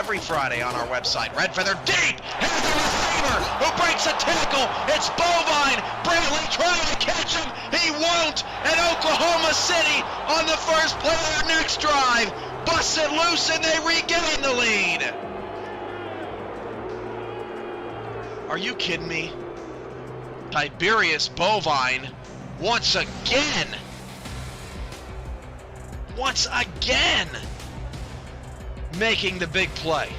every Friday on our website. Red feather deep, and the receiver who breaks a tackle. It's Bovine. Brantley trying to catch him. He won't. And Oklahoma City on the first play of their next drive busts it loose and they regain the lead. Are you kidding me? Tiberius Bovine once again making the big play.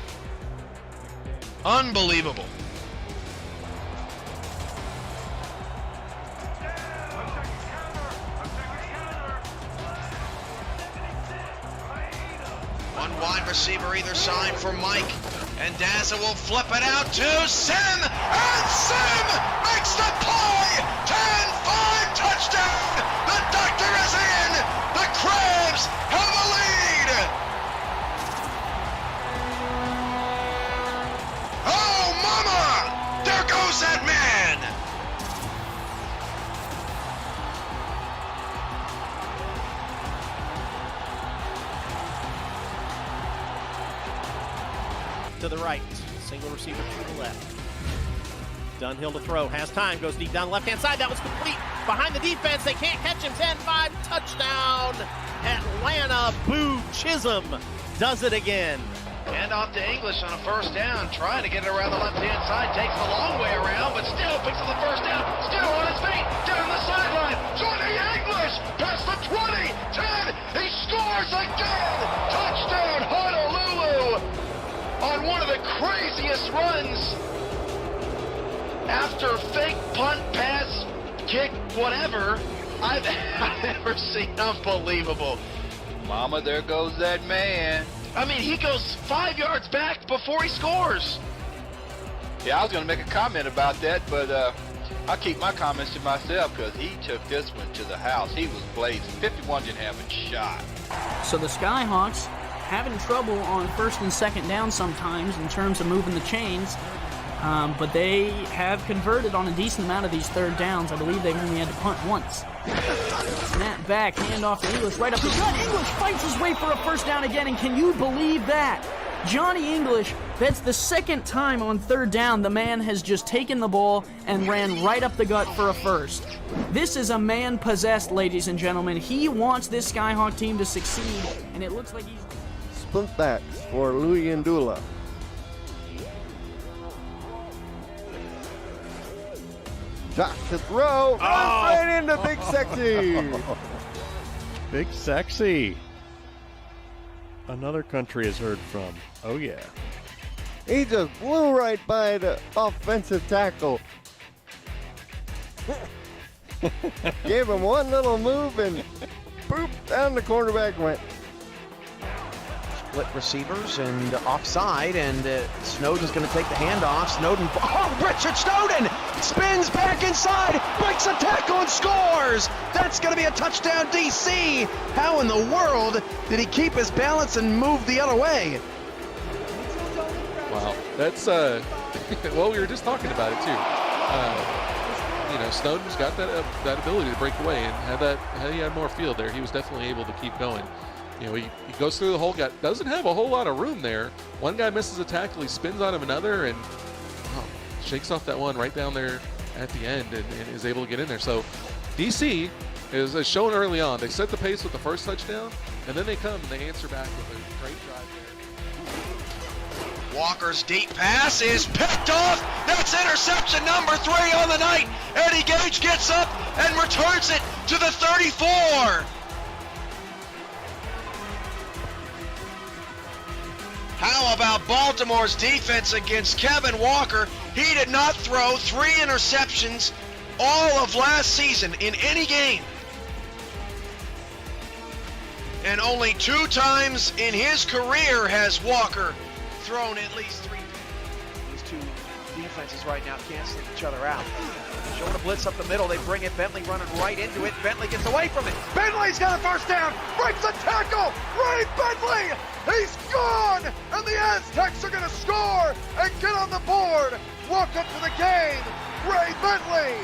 Unbelievable. One wide receiver either side for Mike, and Daza will flip it out to Sim, and Sim makes the play! 10-5 touchdown! The doctor is in! The Crabs have a lead! Oh, mama! There goes that man! To the right, single receiver to the left. Dunhill to throw, has time, goes deep down the left-hand side. That was complete behind the defense. They can't catch him. 10-5 touchdown. Atlanta. Boo Chisholm does it again. Hand off to English on a first down, trying to get it around the left-hand side. Takes the long way around, but still picks up the first down. Still on his feet, down the sideline. Johnny English past the 20, 10. He scores again. Touchdown, Honolulu. On one of the craziest runs after fake punt, pass, kick, whatever I've ever seen. Unbelievable. Mama, there goes that man. I mean, he goes 5 yards back before he scores. Yeah, I was going to make a comment about that, but I'll keep my comments to myself because he took this one to the house. He was blazing. 51 didn't have a shot. So the Skyhawks having trouble on first and second down sometimes in terms of moving the chains, but they have converted on a decent amount of these third downs. I believe they've only had to punt once. Snap back, handoff to English, right up the gut. English fights his way for a first down again, and can you believe that? Johnny English, that's the second time on third down the man has just taken the ball and ran right up the gut for a first. This is a man possessed, ladies and gentlemen. He wants this Skyhawk team to succeed, and it looks like he's... Split backs for Louis Ndula. Josh to throw, runs right into Big Sexy. Big Sexy. Another country has heard from. Oh, yeah. He just blew right by the offensive tackle. Gave him one little move and boop, down the cornerback went. Split receivers and offside, and Snowden's going to take the handoff. Snowden, Richard Snowden spins back inside, breaks a tackle and scores. That's going to be a touchdown, DC. How in the world did he keep his balance and move the other way? Wow, that's well, we were just talking about it too. You know, Snowden's got that ability to break away, and had he had more field there, he was definitely able to keep going. You know, he goes through the whole guy, doesn't have a whole lot of room there. One guy misses a tackle, he spins on him another, and shakes off that one right down there at the end and is able to get in there. So DC is shown early on. They set the pace with the first touchdown, and then they come and they answer back with a great drive there. Walker's deep pass is picked off. That's interception number 3 on the night. Eddie Gage gets up and returns it to the 34. How about Baltimore's defense against Kevin Walker? He did not throw 3 interceptions all of last season in any game. And only 2 times in his career has Walker thrown at least 3. These two defenses right now canceling each other out. Showing a blitz up the middle, they bring it. Bentley running right into it. Bentley gets away from it. Bentley's got a first down. Breaks a tackle. Ray Bentley, he's gone. And the Aztecs are going to score and get on the board. Welcome to the game, Ray Bentley.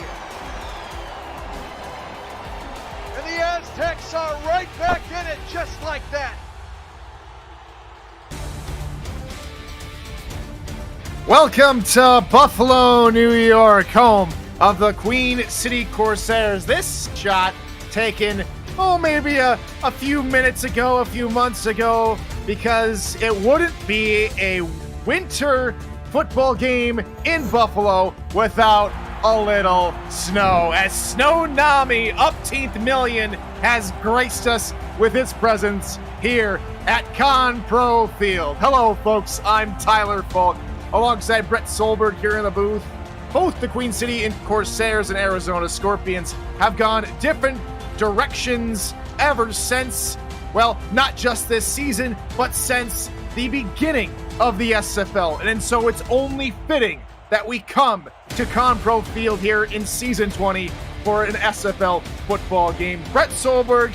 And the Aztecs are right back in it just like that. Welcome to Buffalo, New York, home of the Queen City Corsairs. This shot taken, maybe a few minutes ago, a few months ago, because it wouldn't be a winter football game in Buffalo without a little snow, as Snow-Nami Upteenth Million has graced us with its presence here at Con-Pro Field. Hello, folks. I'm Tyler Falk, alongside Brett Solberg here in the booth. Both the Queen City and Corsairs and Arizona Scorpions have gone different directions ever since, well, not just this season, but since the beginning of the SFL. And so it's only fitting that we come to Con-Pro Field here in Season 20 for an SFL football game. Brett Solberg,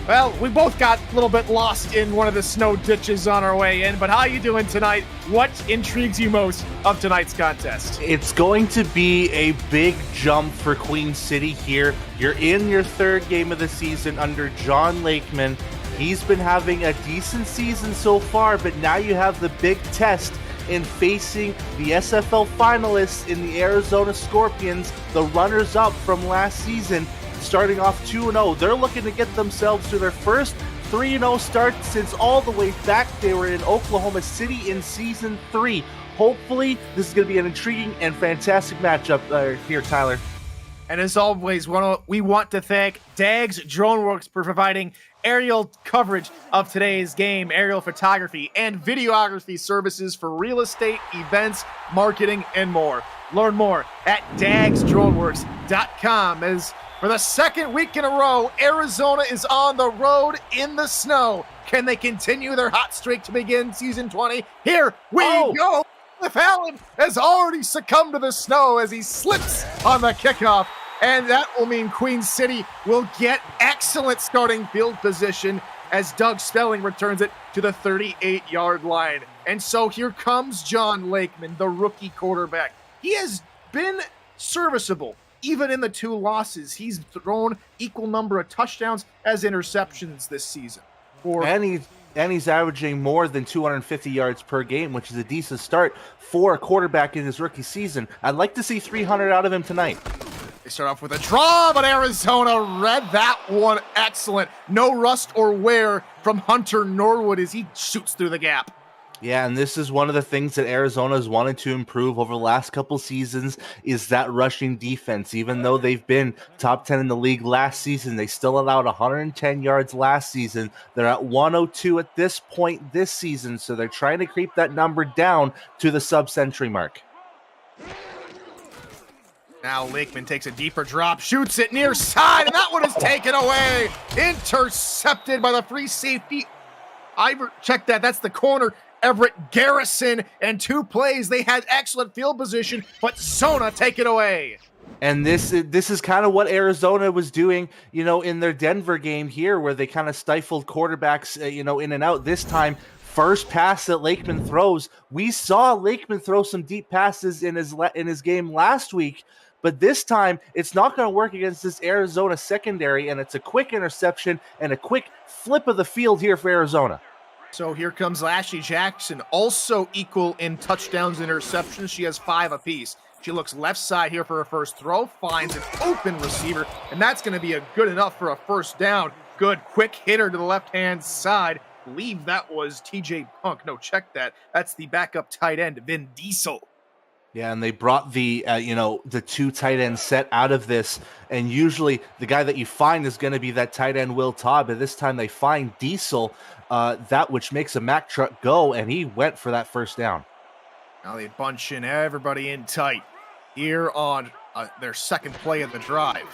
well, we both got a little bit lost in one of the snow ditches on our way in, but how you doing tonight? What intrigues you most of tonight's contest? It's going to be a big jump for Queen City here. You're in your third game of the season under John Lakeman. He's been having a decent season so far, but now you have the big test in facing the SFL finalists in the Arizona Scorpions, the runners-up from last season, starting off 2-0. They're looking to get themselves to their first 3-0 start since all the way back they were in Oklahoma City in Season 3. Hopefully, this is going to be an intriguing and fantastic matchup here, Tyler. And as always, we want to thank Dags DroneWorks for providing aerial coverage of today's game, aerial photography, and videography services for real estate, events, marketing, and more. Learn more at dagsdroneworks.com. As for the second week in a row, Arizona is on the road in the snow. Can they continue their hot streak to begin Season 20? Here we go. Cliff Allen has already succumbed to the snow as he slips on the kickoff. And that will mean Queen City will get excellent starting field position as Doug Spelling returns it to the 38-yard line. And so here comes John Lakeman, the rookie quarterback. He has been serviceable, even in the 2 losses. He's thrown equal number of touchdowns as interceptions this season. And he's averaging more than 250 yards per game, which is a decent start for a quarterback in his rookie season. I'd like to see 300 out of him tonight. They start off with a draw, but Arizona read that one excellent. No rust or wear from Hunter Norwood as he shoots through the gap. Yeah, and this is one of the things that Arizona has wanted to improve over the last couple seasons is that rushing defense. Even though they've been top 10 in the league last season, they still allowed 110 yards last season. They're at 102 at this point this season, so they're trying to creep that number down to the sub-century mark. Now Lakeman takes a deeper drop, shoots it near side, and that one is taken away. Intercepted by the free safety. Check that. That's the corner, Everett Garrison. And 2 plays, they had excellent field position, but Zona take it away. And this is kind of what Arizona was doing, in their Denver game here, where they kind of stifled quarterbacks, in and out. This time, first pass that Lakeman throws, we saw Lakeman throw some deep passes in his game last week. But this time, it's not going to work against this Arizona secondary, and it's a quick interception and a quick flip of the field here for Arizona. So here comes Ashley Jackson, also equal in touchdowns and interceptions. She has 5 apiece. She looks left side here for her first throw, finds an open receiver, and that's going to be good enough for a first down. Good quick hitter to the left-hand side. I believe that was TJ Punk. No, check that. That's the backup tight end, Vin Diesel. Yeah, and they brought the 2 tight end set out of this, and usually the guy that you find is going to be that tight end Will Todd, but this time they find Diesel, that which makes a Mack truck go, and he went for that first down. Now they bunch in everybody in tight here on their second play of the drive.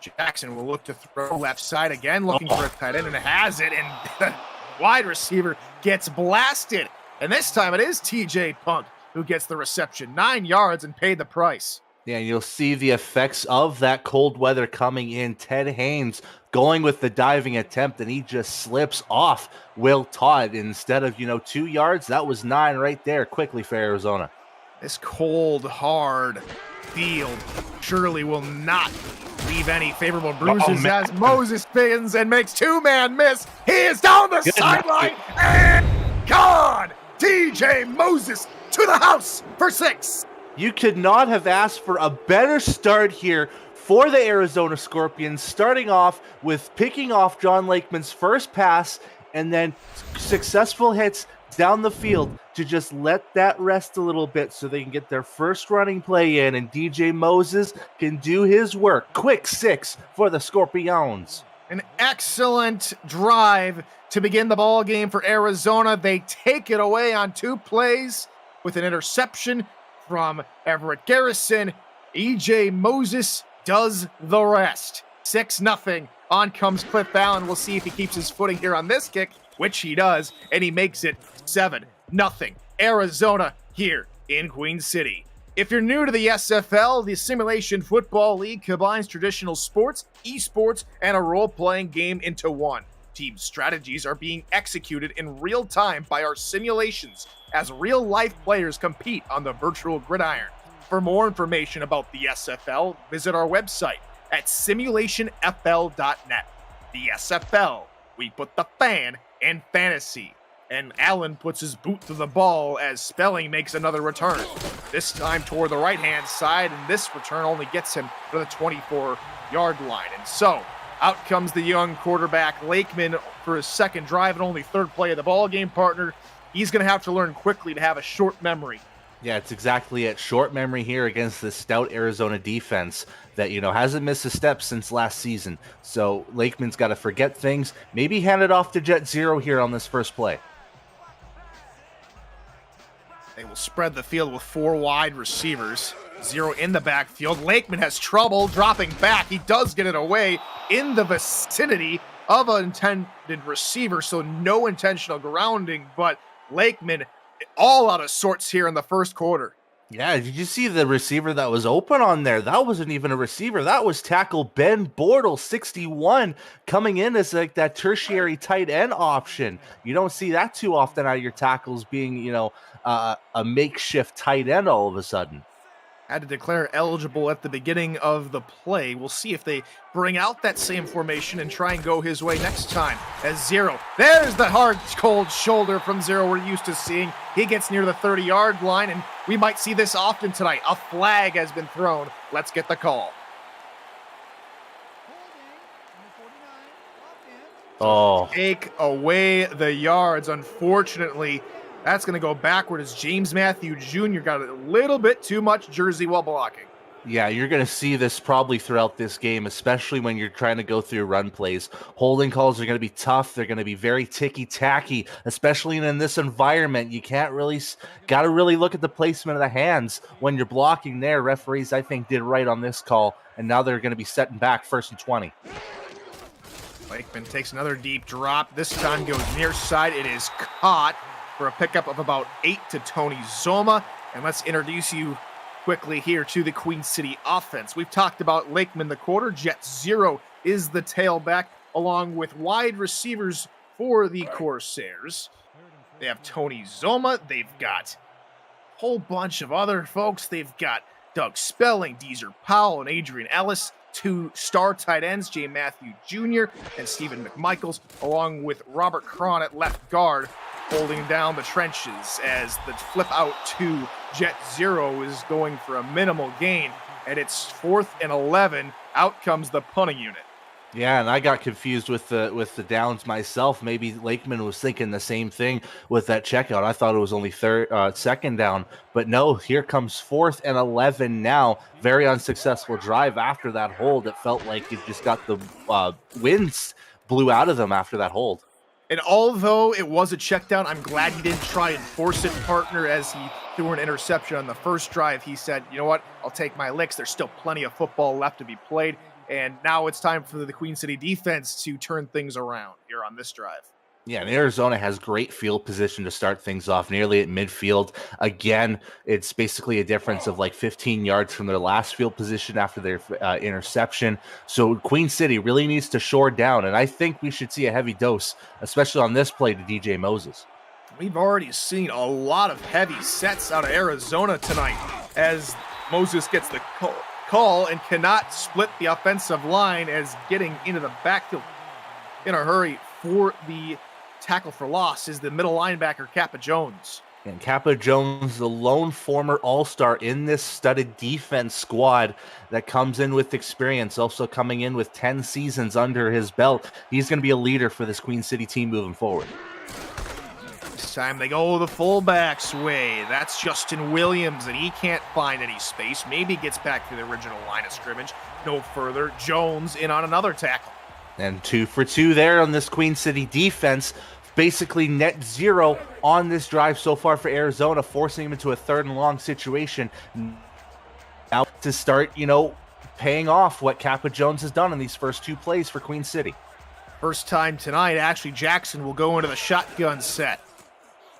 Jackson will look to throw left side again, looking for a tight end, and has it, and the wide receiver gets blasted, and this time it is TJ Punk who gets the reception. 9 yards and paid the price. Yeah, and you'll see the effects of that cold weather coming in. Ted Haynes going with the diving attempt, and he just slips off Will Todd. Instead of, 2 yards, that was 9 right there quickly for Arizona. This cold, hard field surely will not leave any favorable bruises as Moses spins and makes 2-man miss. He is down the sideline and gone. DJ Moses to the house for 6. You could not have asked for a better start here for the Arizona Scorpions, starting off with picking off John Lakeman's first pass and then successful hits down the field to just let that rest a little bit so they can get their first running play in, and DJ Moses can do his work. Quick 6 for the Scorpions. An excellent drive to begin the ball game for Arizona. They take it away on 2 plays with an interception from Everett Garrison. EJ Moses does the rest. 6-0. On comes Cliff Allen. We'll see if he keeps his footing here on this kick, which he does, and he makes it 7-0. Arizona here in Queen City. If you're new to the SFL, the Simulation Football League combines traditional sports, esports, and a role-playing game into one. Team strategies are being executed in real time by our simulations as real-life players compete on the virtual gridiron. For more information about the SFL, visit our website at simulationfl.net. The SFL, we put the fan in fantasy. And Allen puts his boot to the ball as Spelling makes another return. This time toward the right-hand side, and this return only gets him to the 24-yard line. And so, out comes the young quarterback, Lakeman, for his second drive and only third play of the ball game, partner. He's going to have to learn quickly to have a short memory. Yeah, it's exactly it. Short memory here against the stout Arizona defense that, hasn't missed a step since last season. So Lakeman's got to forget things. Maybe hand it off to Jet Zero here on this first play. They will spread the field with 4 wide receivers. Zero in the backfield. Lakeman has trouble dropping back. He does get it away in the vicinity of an intended receiver, so no intentional grounding, but Lakeman all out of sorts here in the first quarter. Yeah, did you see the receiver that was open on there? That wasn't even a receiver. That was tackle Ben Bortle, 61, coming in as like that tertiary tight end option. You don't see that too often out of your tackles being, a makeshift tight end all of a sudden. Had to declare eligible at the beginning of the play. We'll see if they bring out that same formation and try and go his way next time. As Zero, there's the hard, cold shoulder from Zero we're used to seeing. He gets near the 30-yard line, and we might see this often tonight. A flag has been thrown. Let's get the call. Oh. Take away the yards. Unfortunately, that's going to go backward as James Matthew Jr. got a little bit too much jersey while blocking. Yeah, you're going to see this probably throughout this game, especially when you're trying to go through run plays. Holding calls are going to be tough. They're going to be very ticky-tacky, especially in this environment. You got to really look at the placement of the hands when you're blocking there. Referees, I think, did right on this call, and now they're going to be setting back 1st and 20. Lakeman takes another deep drop. This time goes near side. It is caught for a pickup of about 8 to Tony Zoma. And let's introduce you quickly here to the Queen City offense. We've talked about Lakeman the quarter. Jet Zero is the tailback, along with wide receivers for the Corsairs. They have Tony Zoma. They've got a whole bunch of other folks. They've got Doug Spelling, Deezer Powell, and Adrian Ellis. 2 star tight ends, Jay Matthew Jr. and Stephen McMichaels, along with Robert Cron at left guard, holding down the trenches as the flip out to Jet Zero is going for a minimal gain, and it's 4th and 11. Out comes the punting unit. Yeah, and I got confused with the downs myself. Maybe Lakeman was thinking the same thing with that checkout. I thought it was only 2nd down, but no, here comes 4th and 11 now. Very unsuccessful drive after that hold. It felt like it just got the winds blew out of them after that hold. And although it was a check down, I'm glad he didn't try and force it, partner, as he threw an interception on the first drive. He said, you know what, I'll take my licks. There's still plenty of football left to be played. And now it's time for the Queen City defense to turn things around here on this drive. Yeah, and Arizona has great field position to start things off, nearly at midfield. Again, it's basically a difference of like 15 yards from their last field position after their interception. So Queen City really needs to shore down, and I think we should see a heavy dose, especially on this play to DJ Moses. We've already seen a lot of heavy sets out of Arizona tonight as Moses gets the call and cannot split the offensive line as getting into the backfield in a hurry for the tackle for loss is the middle linebacker, Kappa Jones. And Kappa Jones, the lone former All-Star in this studded defense squad that comes in with experience, also coming in with 10 seasons under his belt. He's going to be a leader for this Queen City team moving forward. This time they go the fullback's way. That's Justin Williams, and he can't find any space. Maybe gets back to the original line of scrimmage. No further. Jones in on another tackle. And 2 for 2 there on this Queen City defense. Basically net zero on this drive so far for Arizona, forcing him into a 3rd and long situation. Now to start, paying off what Kappa Jones has done in these first 2 plays for Queen City. First time tonight, Ashley Jackson will go into the shotgun set.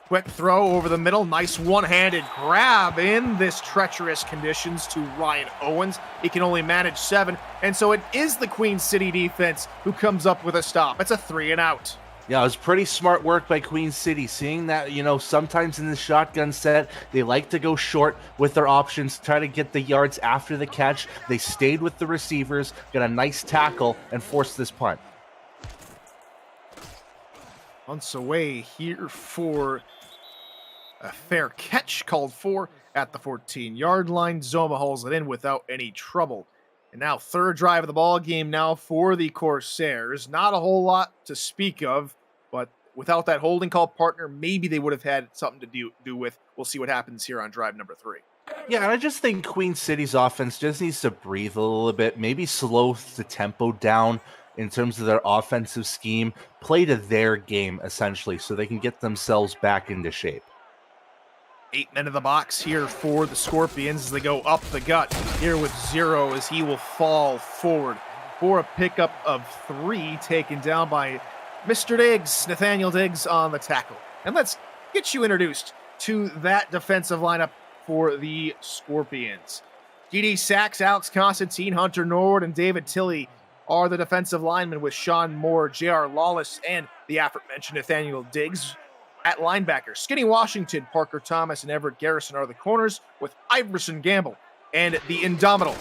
Quick throw over the middle. Nice one-handed grab in this treacherous conditions to Ryan Owens. He can only manage 7, and so it is the Queen City defense who comes up with a stop. It's a 3 and out. Yeah, it was pretty smart work by Queen City, seeing that, sometimes in the shotgun set, they like to go short with their options, try to get the yards after the catch. They stayed with the receivers, got a nice tackle, and forced this punt. Punts away here for a fair catch called for at the 14-yard line. Zoma hauls it in without any trouble. And now 3rd drive of the ball game now for the Corsairs. Not a whole lot to speak of, but without that holding call partner, maybe they would have had something to do with. We'll see what happens here on drive number 3. Yeah, and I just think Queen City's offense just needs to breathe a little bit, maybe slow the tempo down in terms of their offensive scheme, play to their game, essentially, so they can get themselves back into shape. 8 men in the box here for the Scorpions as they go up the gut here with 0 as he will fall forward for a pickup of 3 taken down by Mr. Diggs, Nathaniel Diggs on the tackle. And let's get you introduced to that defensive lineup for the Scorpions. D.D. Sachs, Alex Constantine, Hunter Nord, and David Tilley are the defensive linemen with Sean Moore, J.R. Lawless, and the aforementioned Nathaniel Diggs. At linebacker, Skinny Washington, Parker Thomas, and Everett Garrison are the corners, with Iverson Gamble and the indomitable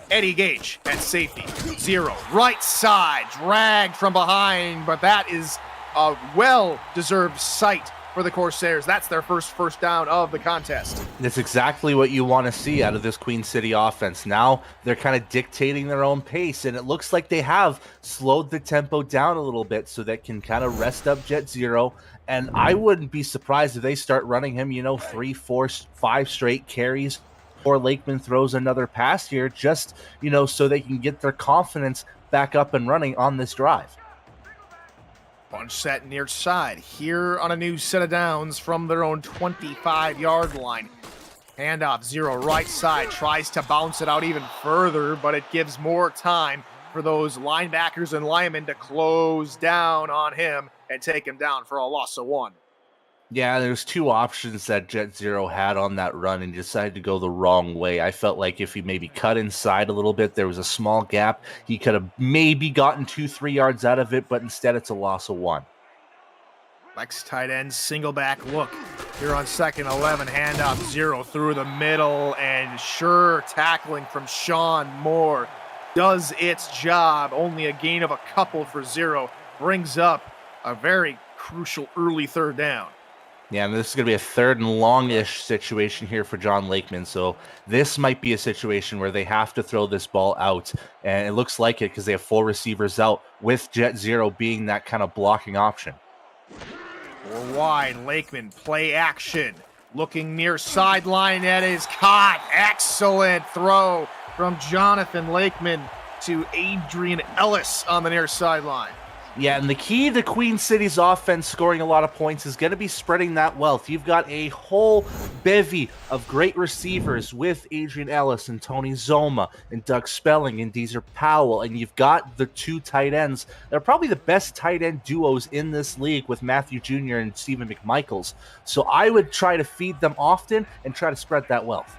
Eddie Gage at safety. 0. Right side, dragged from behind, but that is a well-deserved sight for the Corsairs. That's their first down of the contest. That's exactly what you want to see out of this Queen City offense. Now they're kind of dictating their own pace, and it looks like they have slowed the tempo down a little bit so they can kind of rest up Jet Zero. And I wouldn't be surprised if they start running him, 3, 4, 5 straight carries, or Lakeman throws another pass here just, so they can get their confidence back up and running on this drive. Bunch set near side here on a new set of downs from their own 25-yard line. Handoff, 0 right side, tries to bounce it out even further, but it gives more time for those linebackers and linemen to close down on him and take him down for a loss of 1. Yeah, there's 2 options that Jet Zero had on that run and decided to go the wrong way. I felt like if he maybe cut inside a little bit, there was a small gap. He could have maybe gotten 2-3 yards out of it, but instead it's a loss of 1. Lex tight end, single back look. Here on 2nd 11, handoff 0 through the middle, and sure tackling from Sean Moore does its job. Only a gain of a couple for 0. Brings up a very crucial early 3rd down. Yeah, and this is going to be a 3rd and long-ish situation here for John Lakeman. So this might be a situation where they have to throw this ball out. And it looks like it because they have 4 receivers out, with Jet Zero being that kind of blocking option. 4 wide, Lakeman, play action. Looking near sideline, that is caught. Excellent throw from Jonathan Lakeman to Adrian Ellis on the near sideline. Yeah, and the key to Queen City's offense scoring a lot of points is going to be spreading that wealth. You've got a whole bevy of great receivers with Adrian Ellis and Tony Zoma and Doug Spelling and Deezer Powell, and you've got the 2 tight ends. They're probably the best tight end duos in this league with Matthew Jr. and Stephen McMichaels. So I would try to feed them often and try to spread that wealth.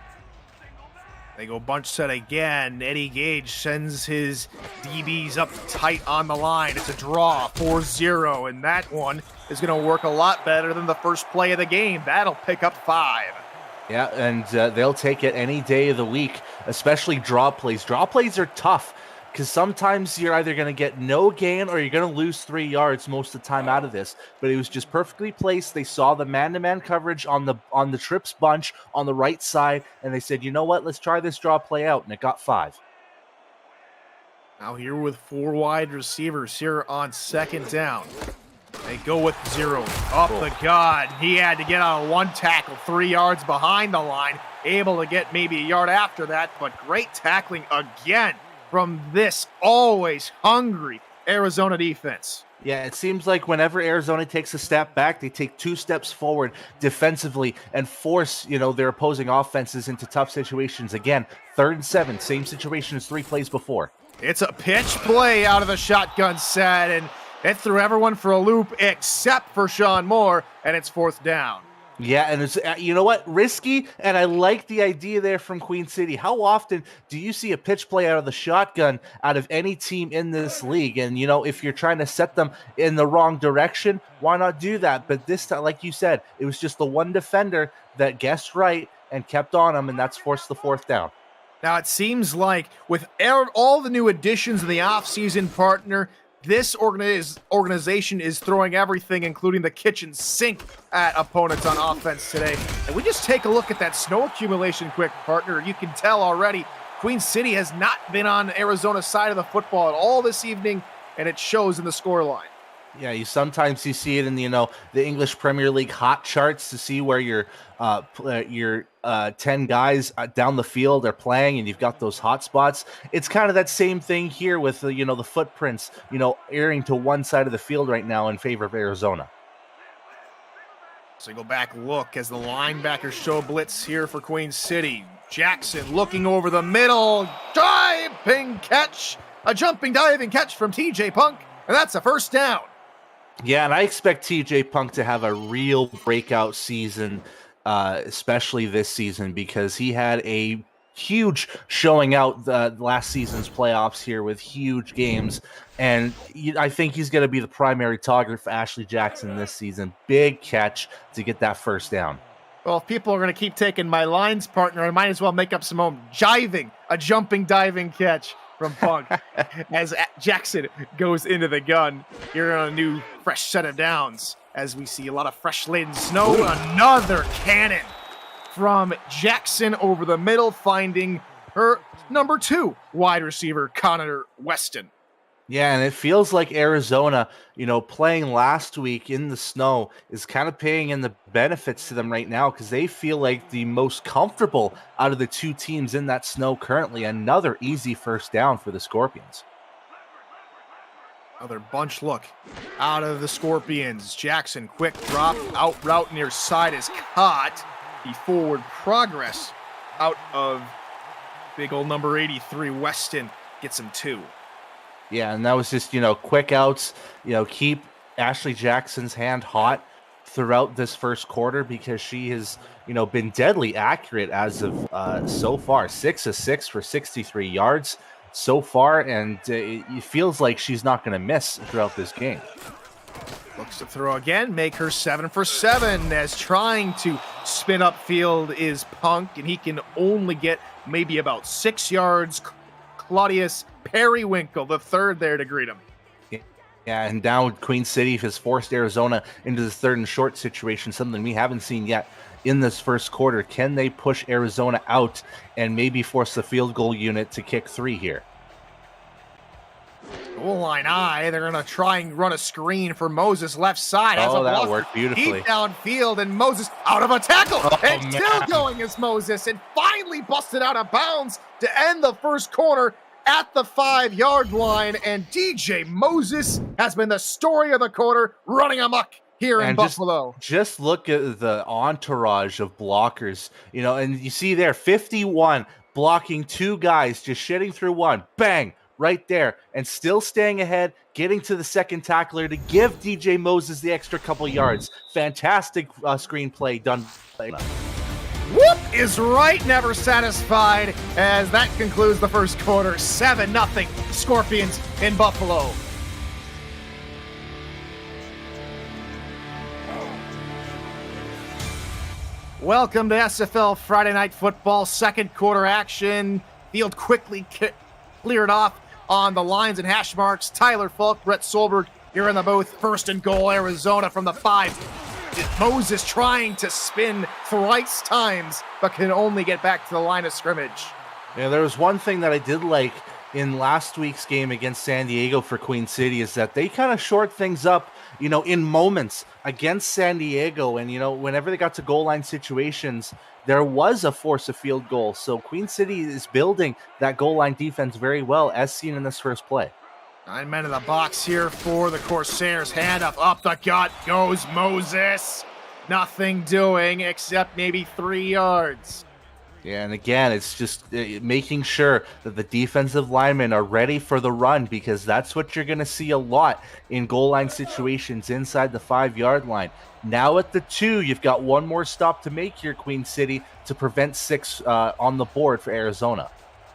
They go bunch set again. Eddie Gage sends his DBs up tight on the line. It's a draw, 4-0, and that one is going to work a lot better than the first play of the game. That'll pick up 5. Yeah, and they'll take it any day of the week, especially draw plays. Draw plays are tough because sometimes you're either going to get no gain or you're going to lose 3 yards most of the time out of this. But it was just perfectly placed. They saw the man-to-man coverage on the trips bunch on the right side, and they said, you know what, let's try this draw play out, and it got 5. Now here with 4 wide receivers here on second down. They go with 0. Up the gut. He had to get on 1 tackle, 3 yards behind the line. Able to get maybe a yard after that, but great tackling again from this always hungry Arizona defense. Yeah, it seems like whenever Arizona takes a step back, they take 2 steps forward defensively and force, their opposing offenses into tough situations. Again, 3rd and 7, same situation as 3 plays before. It's a pitch play out of the shotgun set, and it threw everyone for a loop except for Sean Moore, and it's 4th down. Yeah, and it's, you know what, risky, and I like the idea there from Queen City. How often do you see a pitch play out of the shotgun out of any team in this league? And, if you're trying to set them in the wrong direction, why not do that? But this time, like you said, it was just the one defender that guessed right and kept on him, and that's forced the 4th down. Now, it seems like with all the new additions in the offseason, partner, this organization is throwing everything, including the kitchen sink, at opponents on offense today. And we just take a look at that snow accumulation quick, partner. You can tell already Queen City has not been on Arizona's side of the football at all this evening, and it shows in the scoreline. Yeah, sometimes you see it in the English Premier League hot charts to see where your 10 guys down the field are playing, and you've got those hot spots. It's kind of that same thing here with the footprints erring to one side of the field right now in favor of Arizona. So you go back look as the linebackers show blitz here for Queen City. Jackson looking over the middle, diving catch, a jumping diving catch from TJ Punk, and that's a 1st down. Yeah, and I expect TJ Punk to have a real breakout season, especially this season, because he had a huge showing out the last season's playoffs here with huge games, and I think he's going to be the primary target for Ashley Jackson this season. Big catch to get that 1st down. Well, if people are going to keep taking my lines, partner, I might as well make up some own jiving, a jumping diving catch from Punk as Jackson goes into the gun. Here on a new fresh set of downs as we see a lot of fresh laden snow. Another cannon from Jackson over the middle, finding her number 2 wide receiver, Connor Weston. Yeah, and it feels like Arizona, playing last week in the snow is kind of paying in the benefits to them right now, because they feel like the most comfortable out of the 2 teams in that snow currently. Another easy 1st down for the Scorpions. Another bunch look out of the Scorpions. Jackson, quick drop, out route near side is caught. The forward progress out of big old number 83, Weston, gets him 2. Yeah, and that was just, quick outs, keep Ashley Jackson's hand hot throughout this 1st quarter, because she has, been deadly accurate as of so far. 6 of 6 for 63 yards so far, and it feels like she's not going to miss throughout this game. Looks to throw again, make her 7 for 7, as trying to spin upfield is Punk, and he can only get maybe about 6 yards. Claudius Periwinkle, the 3rd there to greet him. Yeah, and now Queen City has forced Arizona into the 3rd and short situation, something we haven't seen yet in this 1st quarter. Can they push Arizona out and maybe force the field goal unit to kick 3 here? Goal line eye, they're going to try and run a screen for Moses left side. Oh, that worked beautifully. Deep downfield, and Moses out of a tackle. And still going is Moses, and finally busted out of bounds to end the 1st quarter at the 5-yard line. And DJ Moses has been the story of the quarter, running amok here in Buffalo. Just look at the entourage of blockers, and you see there 51 blocking 2 guys, just shitting through 1. Bang! Right there, and still staying ahead, getting to the 2nd tackler to give DJ Moses the extra couple yards. Fantastic screenplay done. Whoop is right, never satisfied, as that concludes the 1st quarter. 7-0 Scorpions in Buffalo. Welcome to SFL Friday Night Football, 2nd quarter action. Field quickly cleared off on the lines and hash marks. Tyler Falk, Brett Solberg, you're in the booth. First and goal, Arizona from the 5. Moses trying to spin thrice times, but can only get back to the line of scrimmage. Yeah, there was one thing that I did like in last week's game against San Diego for Queen City is that they kind of short things up, in moments against San Diego. And, whenever they got to goal line situations, there was a force of field goal. So Queen City is building that goal line defense very well, as seen in this first play. 9 men in the box here for the Corsairs. Hand up the gut goes Moses. Nothing doing except maybe 3 yards. Yeah, and again, it's just making sure that the defensive linemen are ready for the run, because that's what you're going to see a lot in goal line situations inside the 5-yard line. Now at the 2, you've got one more stop to make here, Queen City, to prevent 6 on the board for Arizona.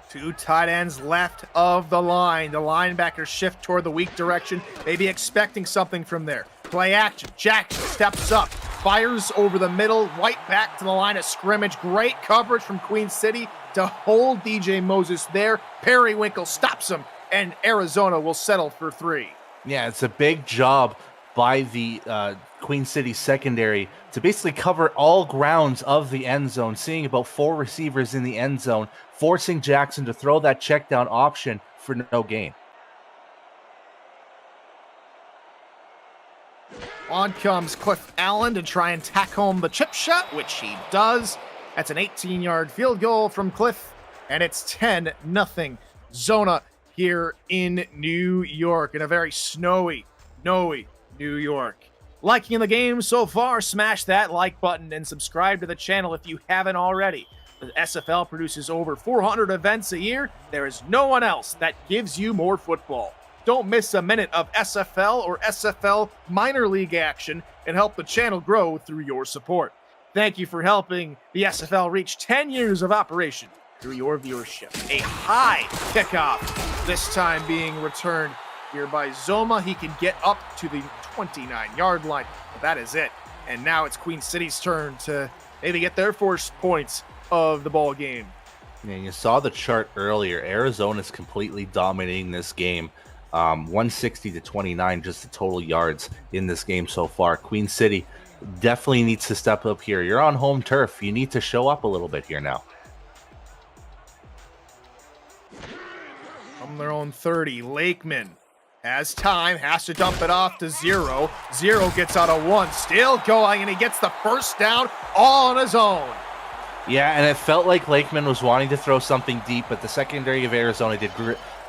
2 tight ends left of the line. The linebackers shift toward the weak direction, maybe expecting something from there. Play action. Jackson steps up, fires over the middle, right back to the line of scrimmage. Great coverage from Queen City to hold DJ Moses there. Periwinkle stops him, and Arizona will settle for 3. Yeah, it's a big job by the Queen City secondary to basically cover all grounds of the end zone, seeing about 4 receivers in the end zone, forcing Jackson to throw that check down option for no gain. On comes Cliff Allen to try and tack home the chip shot, which he does. That's an 18-yard field goal from Cliff, and it's 10-0 Zona here in New York, in a very snowy New York. Liking the game so far, smash that like button and subscribe to the channel if you haven't already. The SFL produces over 400 events a year. There is no one else that gives you more football. Don't miss a minute of SFL or SFL minor league action and help the channel grow through your support. Thank you for helping the SFL reach 10 years of operation through your viewership. A high kickoff, this time being returned here by Zoma. He can get up to the 29-yard line, but that is it. And now it's Queen City's turn to maybe get their first points of the ball game. Yeah, you saw the chart earlier. Arizona's completely dominating this game. 160-29, just the total yards in this game so far. Queen City definitely needs to step up here. You're on home turf. You need to show up a little bit here now. From their own 30, Lakeman has time, has to dump it off to 0. 0 gets out of 1, still going, and he gets the first down all on his own. Yeah, and it felt like Lakeman was wanting to throw something deep, but the secondary of Arizona did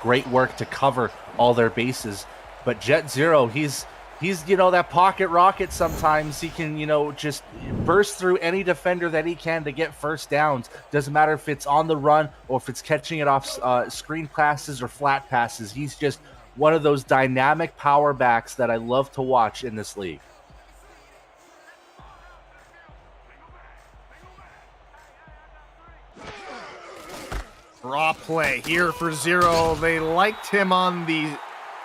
great work to cover all their bases. But Jet Zero, he's that pocket rocket sometimes. He can, just burst through any defender that he can to get first downs. Doesn't matter if it's on the run or if it's catching it off screen passes or flat passes. He's just one of those dynamic power backs that I love to watch in this league. Draw play here for 0. They liked him on the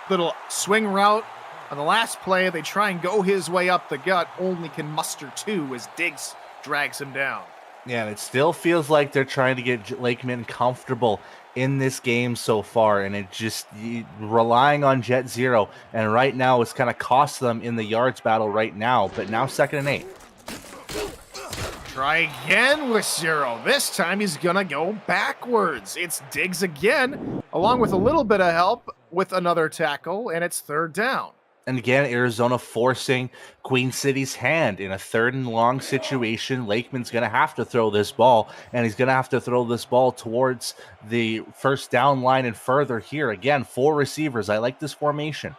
little swing route. On the last play, they try and go his way up the gut, only can muster 2 as Diggs drags him down. Yeah, and it still feels like they're trying to get Lakeman comfortable in this game so far, and it just relying on Jet Zero, and right now it's kind of cost them in the yards battle right now, but now 2nd and 8. Try again with 0. This time he's gonna go backwards. It's Diggs again, along with a little bit of help with another tackle, and it's 3rd down. And again, Arizona forcing Queen City's hand in a 3rd and long situation. Lakeman's going to have to throw this ball, and he's going to have to throw this ball towards the first down line and further here. Again, 4 receivers. I like this formation.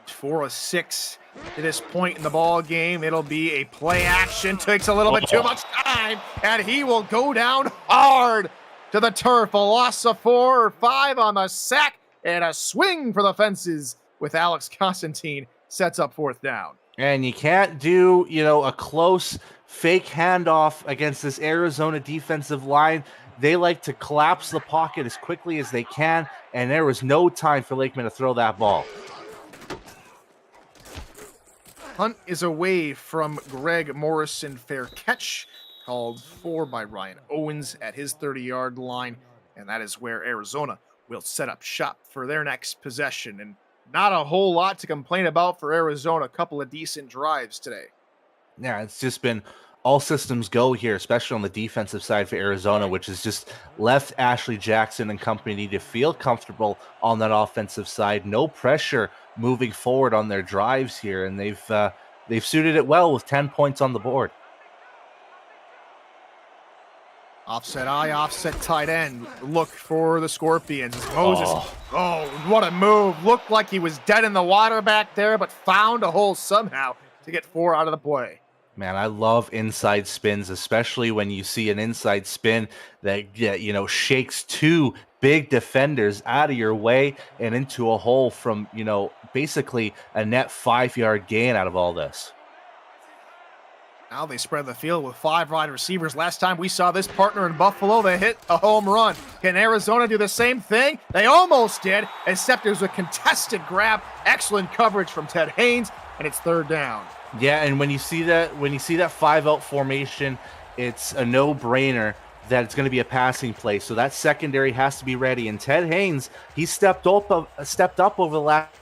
4 of 6 to this point in the ball game. It'll be a play action. Takes a little bit too much time, and he will go down hard to the turf. A loss of 4 or 5 on the sack, and a swing for the fences with Alex Constantine sets up 4th down. And you can't do, a close fake handoff against this Arizona defensive line. They like to collapse the pocket as quickly as they can, and there was no time for Lakeman to throw that ball. Hunt is away from Greg Morrison. Fair catch called for by Ryan Owens at his 30-yard line, and that is where Arizona will set up shop for their next possession. And not a whole lot to complain about for Arizona. A couple of decent drives today. Yeah, it's just been all systems go here, especially on the defensive side for Arizona, which has just left Ashley Jackson and company to feel comfortable on that offensive side. No pressure moving forward on their drives here, and they've suited it well with 10 points on the board. Offset eye, offset tight end. Look for the Scorpions. Moses. Oh, what a move. Looked like he was dead in the water back there, but found a hole somehow to get 4 out of the play. Man, I love inside spins, especially when you see an inside spin that shakes 2 big defenders out of your way and into a hole from, basically a net 5-yard gain out of all this. Now they spread the field with 5 wide receivers. Last time we saw this partner in Buffalo, they hit a home run. Can Arizona do the same thing? They almost did, except it was a contested grab. Excellent coverage from Ted Haynes, and it's 3rd down. Yeah, and when you see that 5-out formation, it's a no-brainer that it's going to be a passing play. So that secondary has to be ready. And Ted Haynes, he stepped up over the last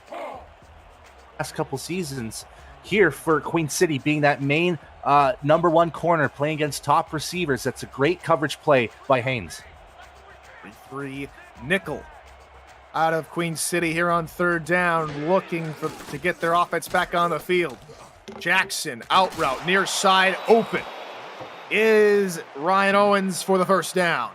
couple seasons here for Queen City, being that main number 1 corner playing against top receivers. That's a great coverage play by Haynes. 3 nickel out of Queen City here on 3rd down, looking to get their offense back on the field. Jackson, out route, near side, open. Is Ryan Owens for the 1st down.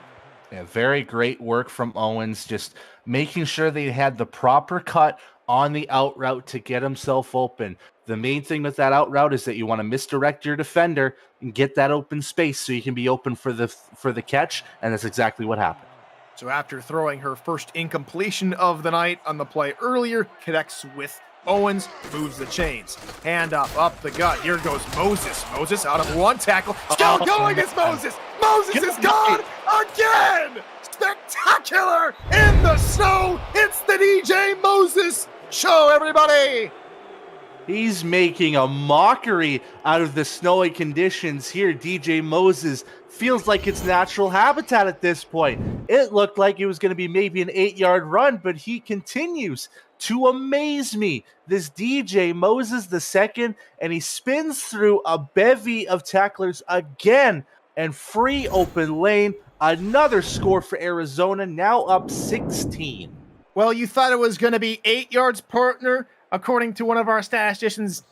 Yeah, very great work from Owens, just making sure they had the proper cut on the out route to get himself open. The main thing with that out route is that you want to misdirect your defender and get that open space so you can be open for the catch, and that's exactly what happened. So after throwing her first incompletion of the night on the play earlier, connects with Owens, moves the chains. Hand up the gut. Here goes Moses. Moses out of 1 tackle. Still going is Moses. Moses is gone again. Spectacular in the snow. It's the DJ Moses show, everybody. He's making a mockery out of the snowy conditions here. DJ Moses feels like it's natural habitat at this point. It looked like it was going to be maybe an 8-yard run, but he continues to amaze me. This DJ Moses II, and he spins through a bevy of tacklers again and free open lane. Another score for Arizona, now up 16. Well, you thought it was going to be 8 yards, partner. According to one of our statisticians,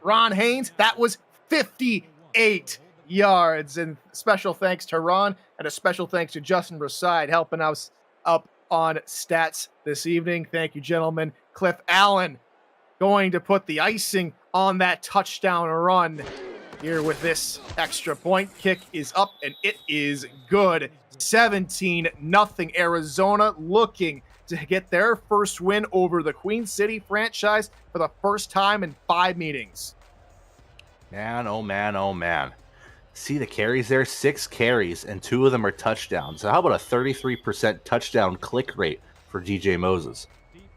Ron Haynes, that was 58 yards. And special thanks to Ron, and a special thanks to Justin Raside helping us up on stats this evening. Thank you, gentlemen. Cliff Allen going to put the icing on that touchdown run here with this extra point. Kick is up, and it is good. 17-0 Arizona, looking to get their first win over the Queen City franchise for the first time in 5 meetings. Man, oh man, oh man. See the carries there? 6 carries, and 2 of them are touchdowns. So how about a 33% touchdown click rate for DJ Moses?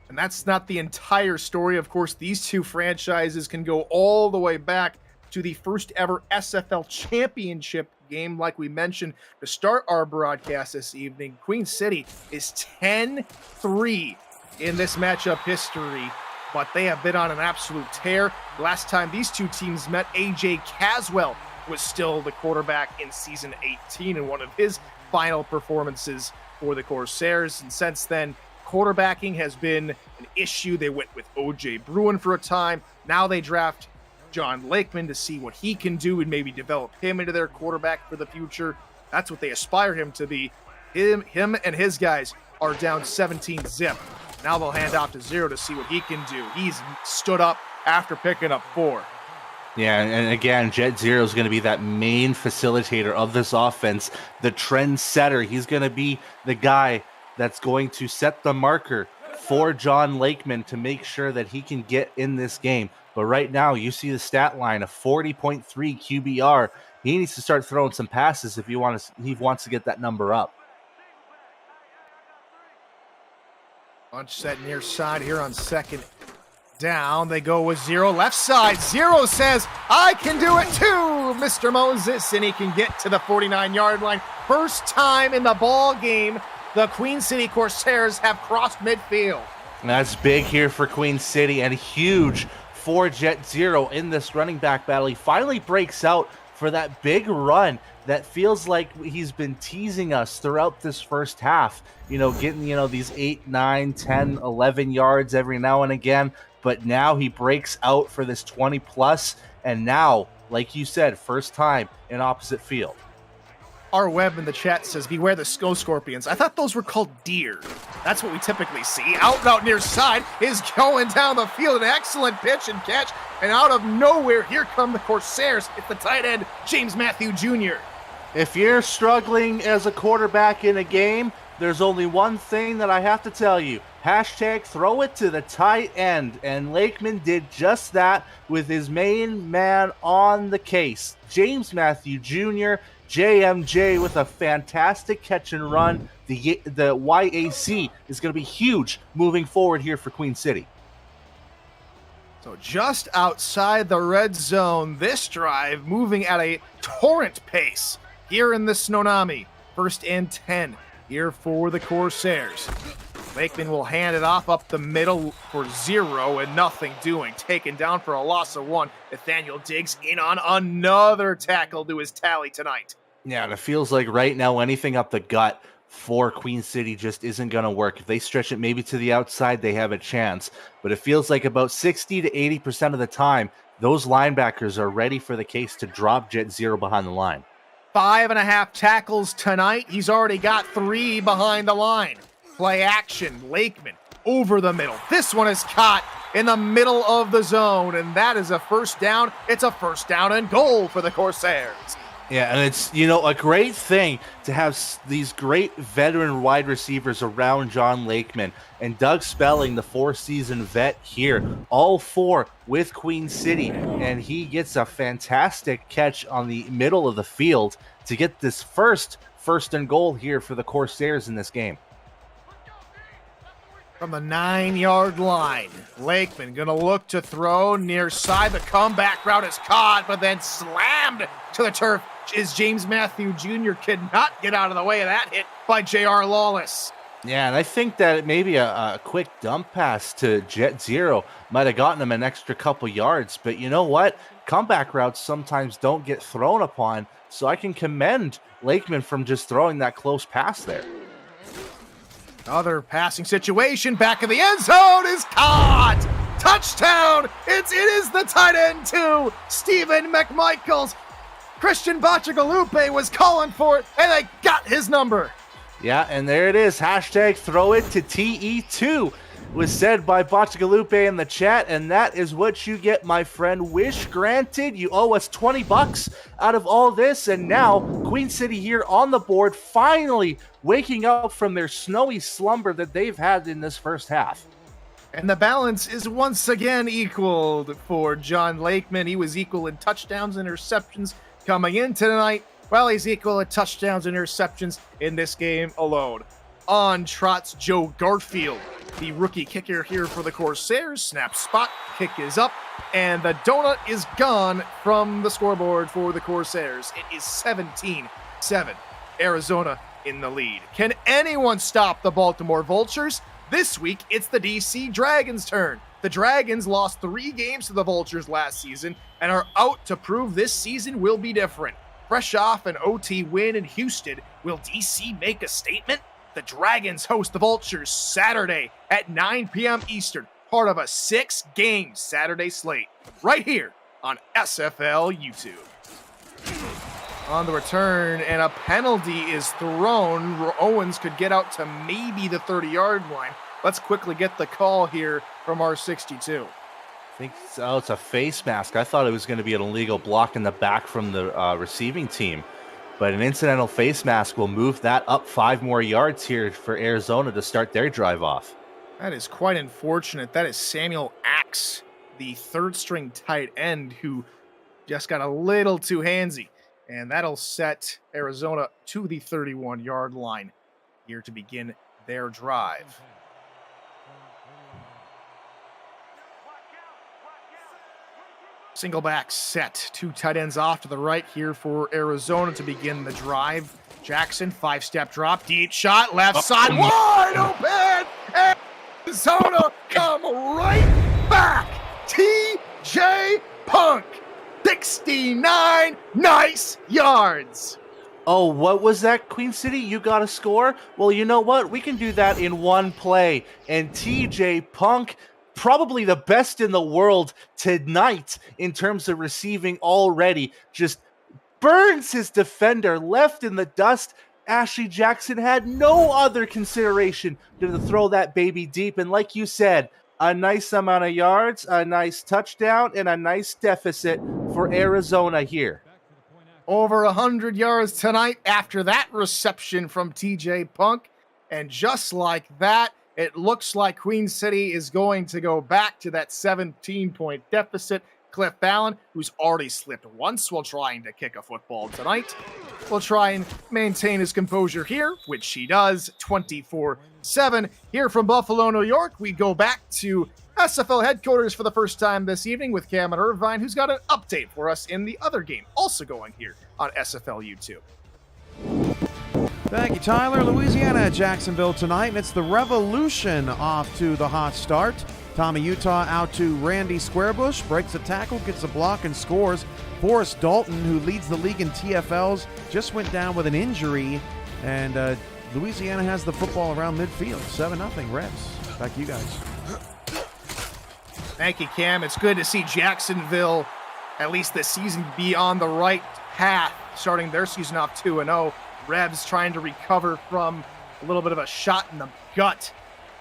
And that's not the entire story. Of course, these 2 franchises can go all the way back to the first ever SFL championship game, like we mentioned to start our broadcast this evening. Queen City is 10-3 in this matchup history, but they have been on an absolute tear. Last time these 2 teams met, AJ Caswell was still the quarterback in season 18 in one of his final performances for the Corsairs, and since then quarterbacking has been an issue. They went with OJ Bruin for a time. Now they draft John Lakeman to see what he can do and maybe develop him into their quarterback for the future. That's what they aspire him to be. Him and his guys are down 17-0. Now they'll hand off to Zero to see what he can do. He's stood up after picking up 4. Yeah, and again, Jet Zero is going to be that main facilitator of this offense, the trend setter. He's going to be the guy that's going to set the marker for John Lakeman to make sure that he can get in this game. But right now, you see the stat line of 40.3 QBR. He needs to start throwing some passes if he wants to get that number up. Bunch set near side here on 2nd down. They go with Zero left side. Zero says, I can do it too, Mr. Moses, and he can get to the 49-yard line. First time in the ball game The Queen City Corsairs have crossed midfield. And that's big here for Queen City, and huge for Jet Zero in this running back battle. He finally breaks out for that big run that feels like he's been teasing us throughout this first half. Getting, these 8, 9, 10, 11 yards every now and again. But now he breaks out for this 20 plus. And now, like you said, first time in opposite field. Our Webb in the chat says, beware the snow scorpions. I thought those were called deer. That's what we typically see. Out and out near side is going down the field. An excellent pitch and catch. And out of nowhere, here come the Corsairs. It's the tight end, James Matthew Jr. If you're struggling as a quarterback in a game, there's only one thing that I have to tell you. Hashtag throw it to the tight end. And Lakeman did just that with his main man on the case. James Matthew Jr., JMJ with a fantastic catch and run. The YAC is going to be huge moving forward here for Queen City. So just outside the red zone, this drive moving at a torrent pace here in the Snonami. 1st and 10 here for the Corsairs. Lakeman will hand it off up the middle for 0 and nothing doing. Taken down for a loss of 1. Nathaniel Diggs in on another tackle to his tally tonight. Yeah, and it feels like right now anything up the gut for Queen City just isn't going to work. If they stretch it maybe to the outside, they have a chance. But it feels like about 60 to 80% of the time, those linebackers are ready for the case to drop Jet Zero behind the line. 5.5 tackles tonight. He's already got 3 behind the line. Play action, Lakeman over the middle. This one is caught in the middle of the zone, and that is a first down. It's a first down and goal for the Corsairs. Yeah, and it's, a great thing to have these great veteran wide receivers around John Lakeman and Doug Spelling, the 4-season vet here, all 4 with Queen City, and he gets a fantastic catch on the middle of the field to get this first and goal here for the Corsairs in this game. From the 9-yard line, Lakeman gonna look to throw near side. The comeback route is caught, but then slammed to the turf is James Matthew Jr. Cannot get out of the way of that hit by J.R. Lawless. Yeah, and I think that maybe a quick dump pass to Jet Zero might have gotten him an extra couple yards. But you know what? Comeback routes sometimes don't get thrown upon, so I can commend Lakeman from just throwing that close pass there. Another passing situation, back of the end zone is caught! Touchdown! It is the tight end too, Stephen McMichaels. Christian Bachagalupe was calling for it, and they got his number. Yeah, and there it is. Hashtag throw it to TE2 was said by Bachagalupe in the chat, and that is what you get, my friend. Wish granted. You owe us $20 out of all this, and now Queen City here on the board, finally waking up from their snowy slumber that they've had in this first half. And the balance is once again equaled for John Lakeman. He was equal in touchdowns and interceptions coming in tonight. Well, he's equal in touchdowns and interceptions in this game alone. On trots Joe Garfield, the rookie kicker here for the Corsairs. Snap spot, kick is up, and the donut is gone from the scoreboard for the Corsairs. It is 17-7. Arizona in the lead. Can anyone stop the Baltimore Vultures? This week, it's the DC Dragons' turn. The Dragons lost 3 games to the Vultures last season and are out to prove this season will be different. Fresh off an OT win in Houston, will DC make a statement? The Dragons host the Vultures Saturday at 9 p.m. Eastern, part of a 6-game Saturday slate, right here on SFL YouTube. On the return, and a penalty is thrown. Owens could get out to maybe the 30-yard line. Let's quickly get the call here from our 62. I think it's a face mask. I thought it was going to be an illegal block in the back from the receiving team. But an incidental face mask will move that up 5 more yards here for Arizona to start their drive off. That is quite unfortunate. That is Samuel Axe, the 3rd-string tight end, who just got a little too handsy. And that'll set Arizona to the 31-yard line here to begin their drive. Single back set. 2 tight ends off to the right here for Arizona to begin the drive. Jackson, 5-step drop, deep shot, left side, wide open! Arizona come right back! TJ Punk, 69 nice yards! Oh, what was that, Queen City? You got a score? Well, you know what? We can do that in one play. And TJ Punk, probably the best in the world tonight in terms of receiving already, just burns his defender left in the dust. Ashley Jackson had no other consideration than to throw that baby deep. And like you said, a nice amount of yards, a nice touchdown, and a nice deficit for Arizona here. Over 100 yards tonight after that reception from TJ Punk. And just like that, it looks like Queen City is going to go back to that 17-point deficit. Cliff Allen, who's already slipped once while trying to kick a football tonight, will try and maintain his composure here, which he does 24-7. Here from Buffalo, New York, we go back to SFL headquarters for the first time this evening with Cameron Irvine, who's got an update for us in the other game, also going here on SFL YouTube. Thank you, Tyler. Louisiana at Jacksonville tonight, and it's the Revolution off to the hot start. Tommy Utah out to Randy Squarebush, breaks a tackle, gets a block, and scores. Forrest Dalton, who leads the league in TFLs, just went down with an injury, and Louisiana has the football around midfield. 7-0 Revs. Back to you guys. Thank you, Cam. It's good to see Jacksonville, at least this season, be on the right path, starting their season off 2-0. Revs trying to recover from a little bit of a shot in the gut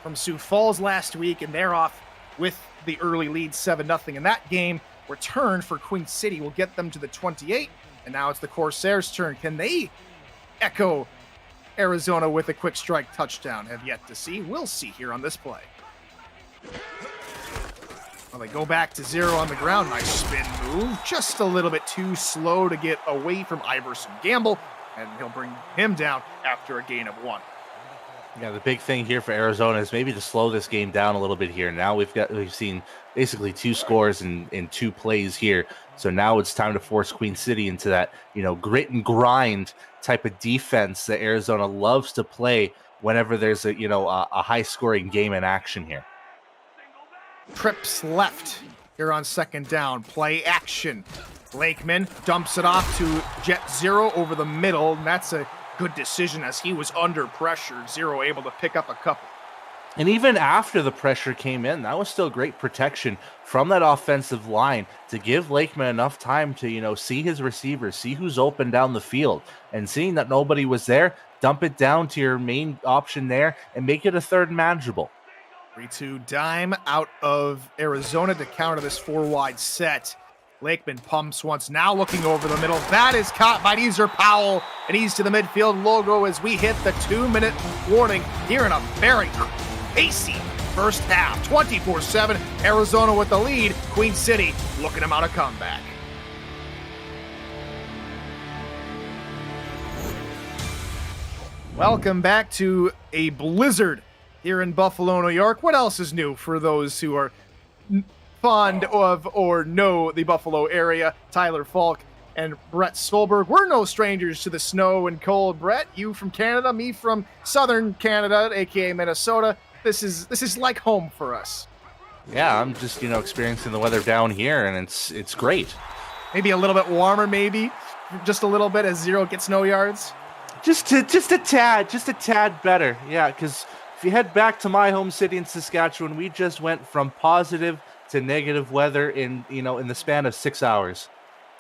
from Sioux Falls last week, and they're off with the early lead 7-0 in that game. Return for Queen City will get them to the 28, and now it's the Corsairs' turn. Can they echo Arizona with a quick strike touchdown? Have yet to see. We'll see here on this play. Well, they go back to 0 on the ground. Nice spin move. Just a little bit too slow to get away from Iverson Gamble, and he'll bring him down after a gain of 1. Yeah, the big thing here for Arizona is maybe to slow this game down a little bit here. Now we've seen basically 2 scores in 2 plays here. So now it's time to force Queen City into that, grit and grind type of defense that Arizona loves to play whenever there's a high scoring game in action here. Trips left here on second down. Play action. Lakeman dumps it off to Jet 0 over the middle, and that's a good decision as he was under pressure. 0 able to pick up a couple. And even after the pressure came in, that was still great protection from that offensive line to give Lakeman enough time to, see his receivers, see who's open down the field, and seeing that nobody was there, dump it down to your main option there and make it a third manageable. 3-2 dime out of Arizona to counter this 4-wide set. Lakeman pumps once, now looking over the middle. That is caught by Deezer Powell, and he's to the midfield logo as we hit the 2-minute warning here in a very pacey first half. 24-7, Arizona with the lead. Queen City looking to mount a comeback. Welcome back to a blizzard here in Buffalo, New York. What else is new for those who are fond of or know the Buffalo area? Tyler Falk and Brett Solberg. We're no strangers to the snow and cold. Brett, you from Canada, me from southern Canada, aka Minnesota. This is like home for us. Yeah, I'm just experiencing the weather down here, and it's great. Maybe a little bit warmer, maybe just a little bit as 0 gets no yards. Just a tad better. Yeah, because if you head back to my home city in Saskatchewan, we just went from positive to negative weather in the span of 6 hours.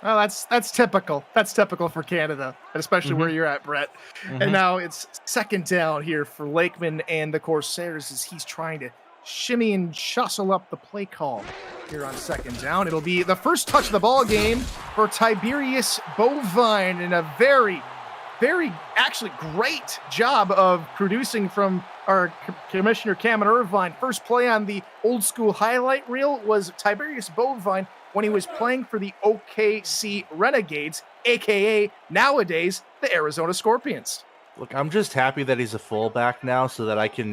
Well, that's typical. That's typical for Canada, especially where you're at, Brett. And now it's second down here for Lakeman and the Corsairs as he's trying to shimmy and jostle up the play call here on second down. It'll be the first touch of the ball game for Tiberius Bovine, and a very, very actually great job of producing from our Commissioner Cameron Irvine. First play on the old school highlight reel was Tiberius Bovine when he was playing for the OKC Renegades, aka nowadays the Arizona Scorpions. Look, I'm just happy that he's a fullback now so that I can,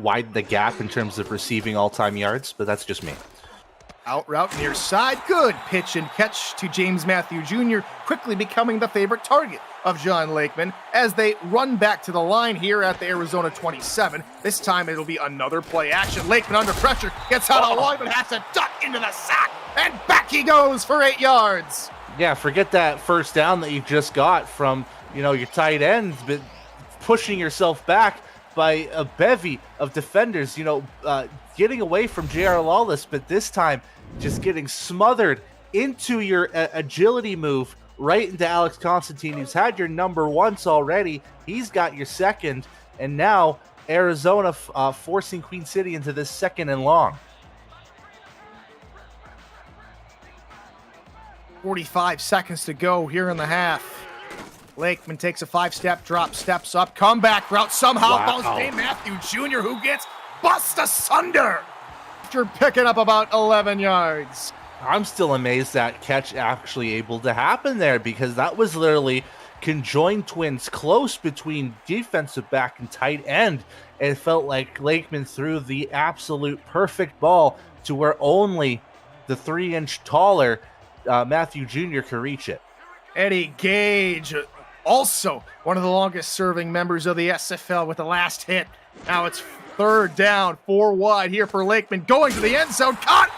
widen the gap in terms of receiving all-time yards, but that's just me. Out route near side. Good pitch and catch to James Matthew Jr., quickly becoming the favorite target of John Lakeman as they run back to the line here at the Arizona 27. This time it'll be another play action. Lakeman under pressure, gets out of line, but has to duck into the sack, and back he goes for 8 yards. Yeah, forget that first down that you just got from, your tight end, but pushing yourself back by a bevy of defenders, getting away from J.R. Lawless, but this time just getting smothered into your agility move right into Alex Constantine, who's had your number once already. He's got your second, and now Arizona forcing Queen City into this 2nd and long. 45 seconds to go here in the half. Lakeman takes a 5-step drop, steps up, comeback route, somehow falls Dave Matthew Jr., who gets bust asunder after picking up about 11 yards. I'm still amazed that catch actually able to happen there, because that was literally conjoined twins close between defensive back and tight end. It felt like Lakeman threw the absolute perfect ball to where only the 3-inch taller Matthew Jr. could reach it. Eddie Gage, also one of the longest serving members of the SFL, with the last hit. Now it's 3rd down, 4 wide here for Lakeman, going to the end zone, caught,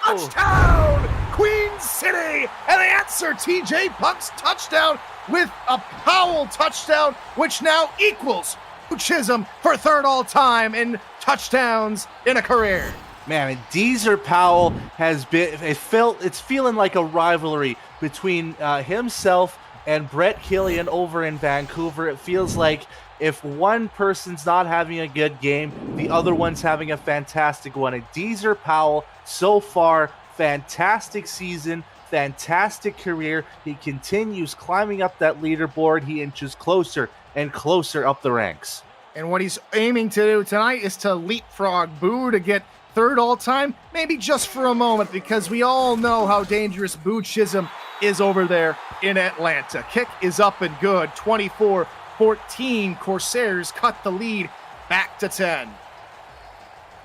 touchdown, Queen City, and the answer, TJ Punk's touchdown with a Powell touchdown, which now equals Chisholm for 3rd all-time in touchdowns in a career. Man, Deezer Powell has been, it's feeling like a rivalry between himself and Brett Killian over in Vancouver. It feels like if one person's not having a good game, the other one's having a fantastic one. And Deezer Powell, so far, fantastic season, fantastic career. He continues climbing up that leaderboard. He inches closer and closer up the ranks. And what he's aiming to do tonight is to leapfrog Boo to get 3rd all-time, maybe just for a moment, because we all know how dangerous Boo Chisholm is over there in Atlanta. Kick is up and good. 24-14. Corsairs cut the lead back to 10.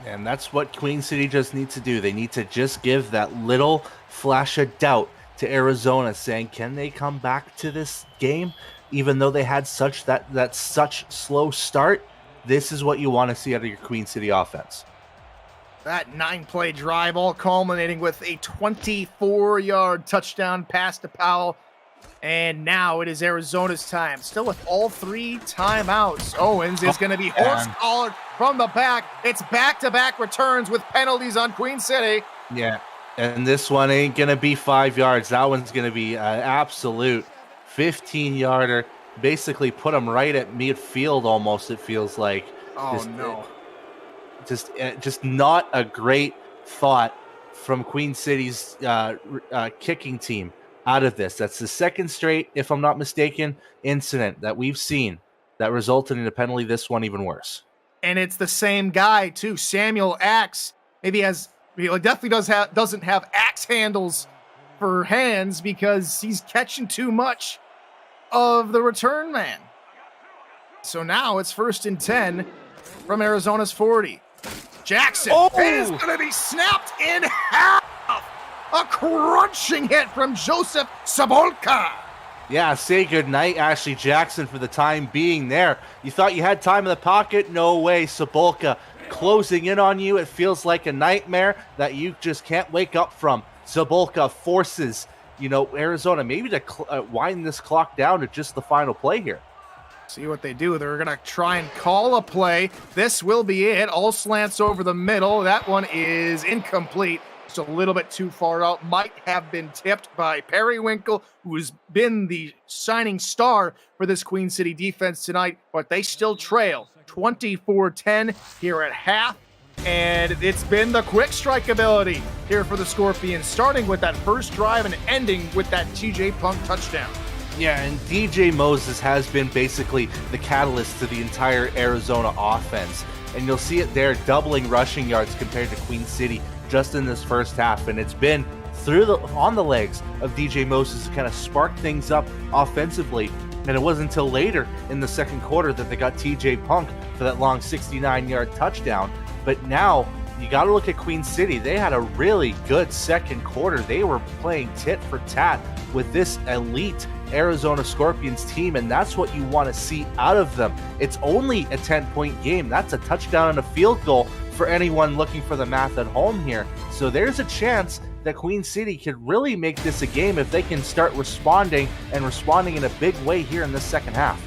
And that's what Queen City just needs to do. They need to just give that little flash of doubt to Arizona, saying, can they come back to this game? Even though they had such slow start, this is what you want to see out of your Queen City offense. That 9-play drive, all culminating with a 24-yard touchdown pass to Powell. And now it is Arizona's time. Still with all 3 timeouts. Owens is going to be horse-collared from the back. It's back-to-back returns with penalties on Queen City. Yeah, and this one ain't going to be 5 yards. That one's going to be an absolute 15-yarder. Basically put him right at midfield almost, it feels like. No. Just not a great thought from Queen City's kicking team out of this. That's the 2nd straight, if I'm not mistaken, incident that we've seen that resulted in a penalty. This one even worse. And it's the same guy too, Samuel Axe. Maybe definitely doesn't have axe handles for hands, because he's catching too much of the return man. So now it's 1st and 10 from Arizona's 40. Jackson is going to be snapped in half. A crunching hit from Joseph Sabolka. Yeah, say goodnight, Ashley Jackson, for the time being there. You thought you had time in the pocket? No way, Sabolka closing in on you. It feels like a nightmare that you just can't wake up from. Sabolka forces, Arizona maybe to wind this clock down to just the final play here. See what they do. They're going to try and call a play. This will be it. All slants over the middle. That one is incomplete. Just a little bit too far out. Might have been tipped by Periwinkle, who's been the shining star for this Queen City defense tonight, but they still trail 24-10 here at half. And it's been the quick strike ability here for the Scorpions, starting with that first drive and ending with that TJ Punk touchdown. Yeah, and DJ Moses has been basically the catalyst to the entire Arizona offense. And you'll see it there, doubling rushing yards compared to Queen City just in this first half. And it's been on the legs of DJ Moses to kind of spark things up offensively. And it wasn't until later in the 2nd quarter that they got TJ Punk for that long 69-yard touchdown. But now you got to look at Queen City. They had a really good second quarter. They were playing tit for tat with this elite Arizona Scorpions team, and that's what you want to see out of them. It's only a 10-point game. That's a touchdown and a field goal for anyone looking for the math at home here. So there's a chance that Queen City could really make this a game if they can start responding in a big way here in this second half.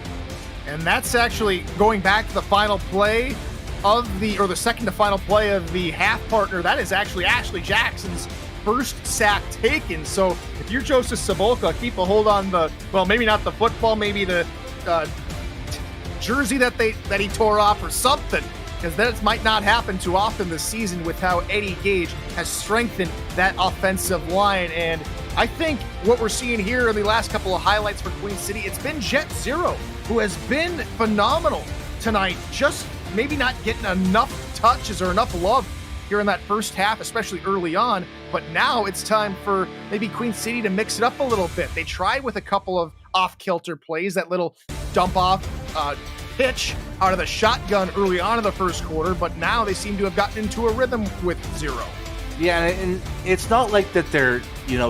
And that's actually going back to the final play of the second to final play of the half partner. That is actually Ashley Jackson's first sack taken. So if you're Joseph Sabolka, keep a hold on maybe not the football, maybe the jersey that he tore off or something, because that might not happen too often this season with how Eddie Gage has strengthened that offensive line. And I think what we're seeing here in the last couple of highlights for Queen City, it's been Jet Zero, who has been phenomenal tonight, just maybe not getting enough touches or enough love here in that first half, especially early on. But now it's time for maybe Queen City to mix it up a little bit. They tried with a couple of off-kilter plays, that little dump-off pitch out of the shotgun early on in the first quarter, but now they seem to have gotten into a rhythm with Zero. Yeah, and it's not like that they're,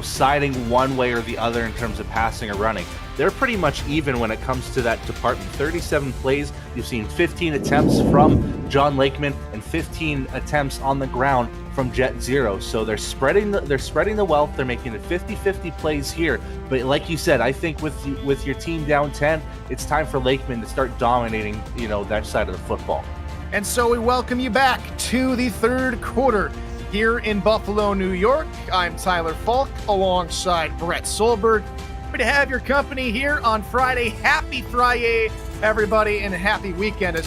siding one way or the other in terms of passing or running. They're pretty much even when it comes to that department. 37 plays, you've seen 15 attempts from John Lakeman and 15 attempts on the ground from Jet Zero. So they're spreading the wealth. They're making it 50-50 plays here. But like you said, I think with your team down 10, it's time for Lakeman to start dominating, that side of the football. And so we welcome you back to the third quarter here in Buffalo, New York. I'm Tyler Falk alongside Brett Solberg. Happy to have your company here on Friday. Happy Friday, everybody, and a happy weekend. As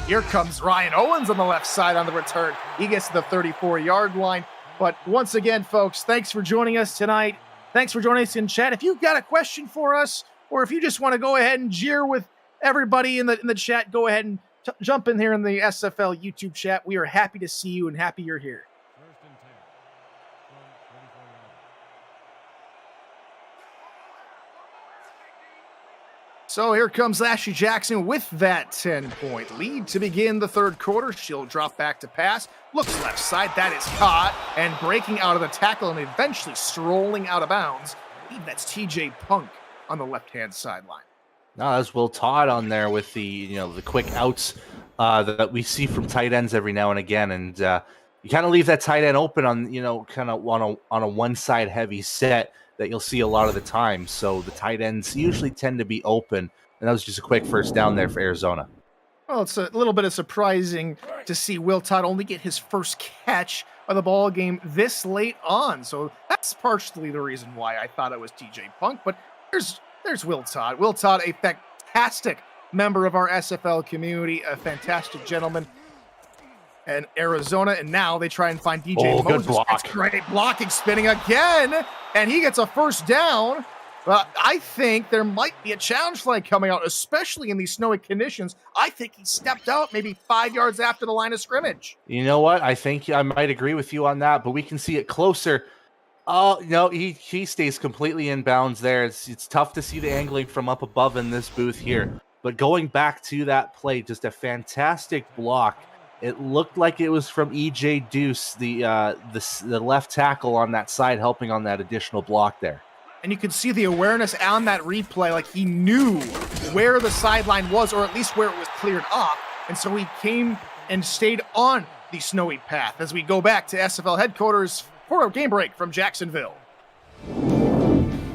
here comes Ryan Owens on the left side on the return. He gets to the 34-yard line. But once again, folks, thanks for joining us tonight. Thanks for joining us in chat. If you've got a question for us, or if you just want to go ahead and jeer with everybody in the chat, go ahead and jump in here in the SFL YouTube chat. We are happy to see you and happy you're here. So here comes Ashley Jackson with that 10-point lead to begin the third quarter. She'll drop back to pass, looks left side, that is caught, and breaking out of the tackle and eventually strolling out of bounds. I believe that's TJ Punk on the left-hand sideline. No, that's Will Todd on there with the quick outs that we see from tight ends every now and again, and you kind of leave that tight end open on kind of on a one-side heavy set that you'll see a lot of the time. So the tight ends usually tend to be open, and that was just a quick first down there for Arizona. Well, it's a little bit of surprising to see Will Todd only get his first catch of the ball game this late on. So that's partially the reason why I thought it was TJ Punk. But there's Will Todd. Will Todd, a fantastic member of our SFL community, a fantastic gentleman. And Arizona, and now they try and find DJ Moses. Good block. That's great blocking, spinning again, and he gets a first down. But I think there might be a challenge flag coming out, especially in these snowy conditions. I think he stepped out maybe 5 yards after the line of scrimmage. You know what? I think I might agree with you on that, but we can see it closer. Oh, no, he stays completely in bounds there. It's tough to see the angling from up above in this booth here. But going back to that play, just a fantastic block. It looked like it was from EJ Deuce, the left tackle on that side, helping on that additional block there. And you could see the awareness on that replay, like he knew where the sideline was, or at least where it was cleared off. And so he came and stayed on the snowy path as we go back to SFL headquarters for a game break from Jacksonville.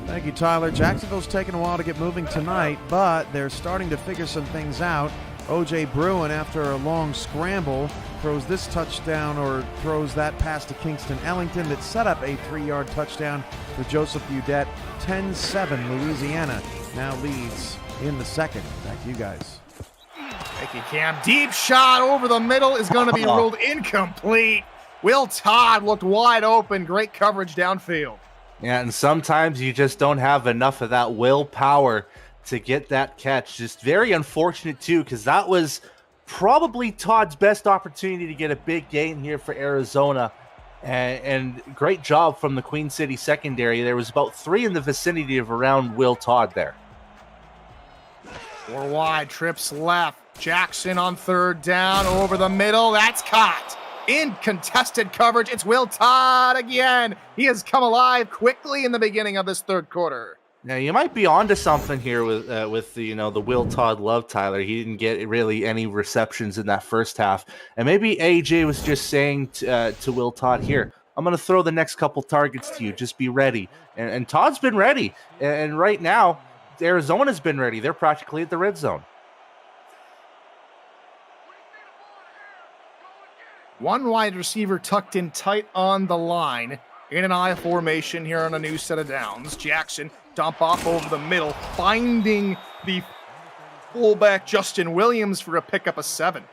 Thank you, Tyler. Jacksonville's taken a while to get moving tonight, but they're starting to figure some things out. O.J. Bruin, after a long scramble, throws this touchdown or throws that pass to Kingston Ellington that set up a 3-yard touchdown for Joseph Udette. 10-7, Louisiana now leads in the second. Back to you guys. Thank you, Cam. Deep shot over the middle is going to be ruled incomplete. Will Todd looked wide open. Great coverage downfield. Yeah, and sometimes you just don't have enough of that willpower to get that catch. Just very unfortunate, too, because that was probably Todd's best opportunity to get a big gain here for Arizona. And great job from the Queen City secondary. There was about 3 in the vicinity of around Will Todd there. 4 wide, trips left. Jackson on third down, over the middle. That's caught. in contested coverage. It's Will Todd again. He has come alive quickly in the beginning of this third quarter. Now you might be onto something here with the the Will Todd love, Tyler. He didn't get really any receptions in that first half, and maybe AJ was just saying to Will Todd, "Here, I'm going to throw the next couple targets to you. Just be ready." And Todd's been ready, and right now Arizona's been ready. They're practically at the red zone. One wide receiver tucked in tight on the line in an I formation here on a new set of downs. Jackson dump off over the middle, finding the fullback Justin Williams for a pickup of 7.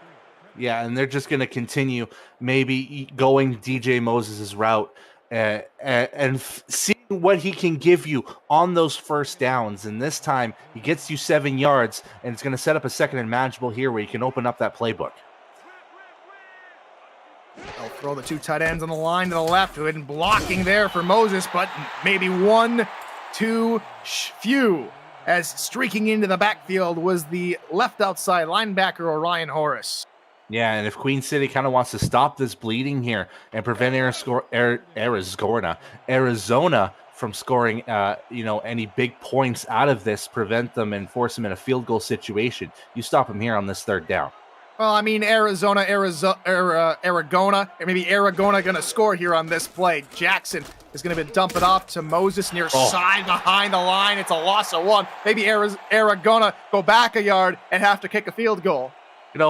Yeah, and they're just going to continue maybe going DJ Moses' route and seeing what he can give you on those first downs. And this time he gets you 7 yards, and it's going to set up a second and manageable here where you can open up that playbook. They'll throw the 2 tight ends on the line to the left, who had been blocking there for Moses, but maybe 1 too few, as streaking into the backfield was the left outside linebacker Orion Horace. Yeah, and if Queen City kind of wants to stop this bleeding here and prevent Arizona from scoring, any big points out of this, prevent them and force them in a field goal situation, you stop them here on this third down. Well, I mean, Aragona, or maybe Aragona going to score here on this play. Jackson is going to dump it off to Moses near side behind the line. It's a loss of 1. Maybe Aragona go back a yard and have to kick a field goal.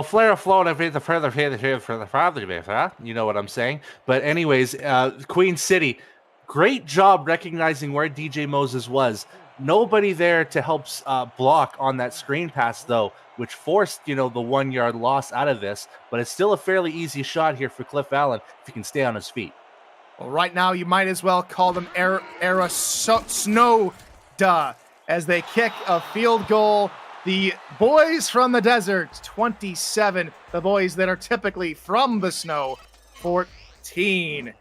Flare flow the further for the father, you know what I'm saying. But anyways, Queen City, great job recognizing where DJ Moses was. Nobody there to help block on that screen pass, though, which forced, the 1 yard loss out of this. But it's still a fairly easy shot here for Cliff Allen if he can stay on his feet. Well, right now you might as well call them Snowda as they kick a field goal. The boys from the desert, 27. The boys that are typically from the snow, 14.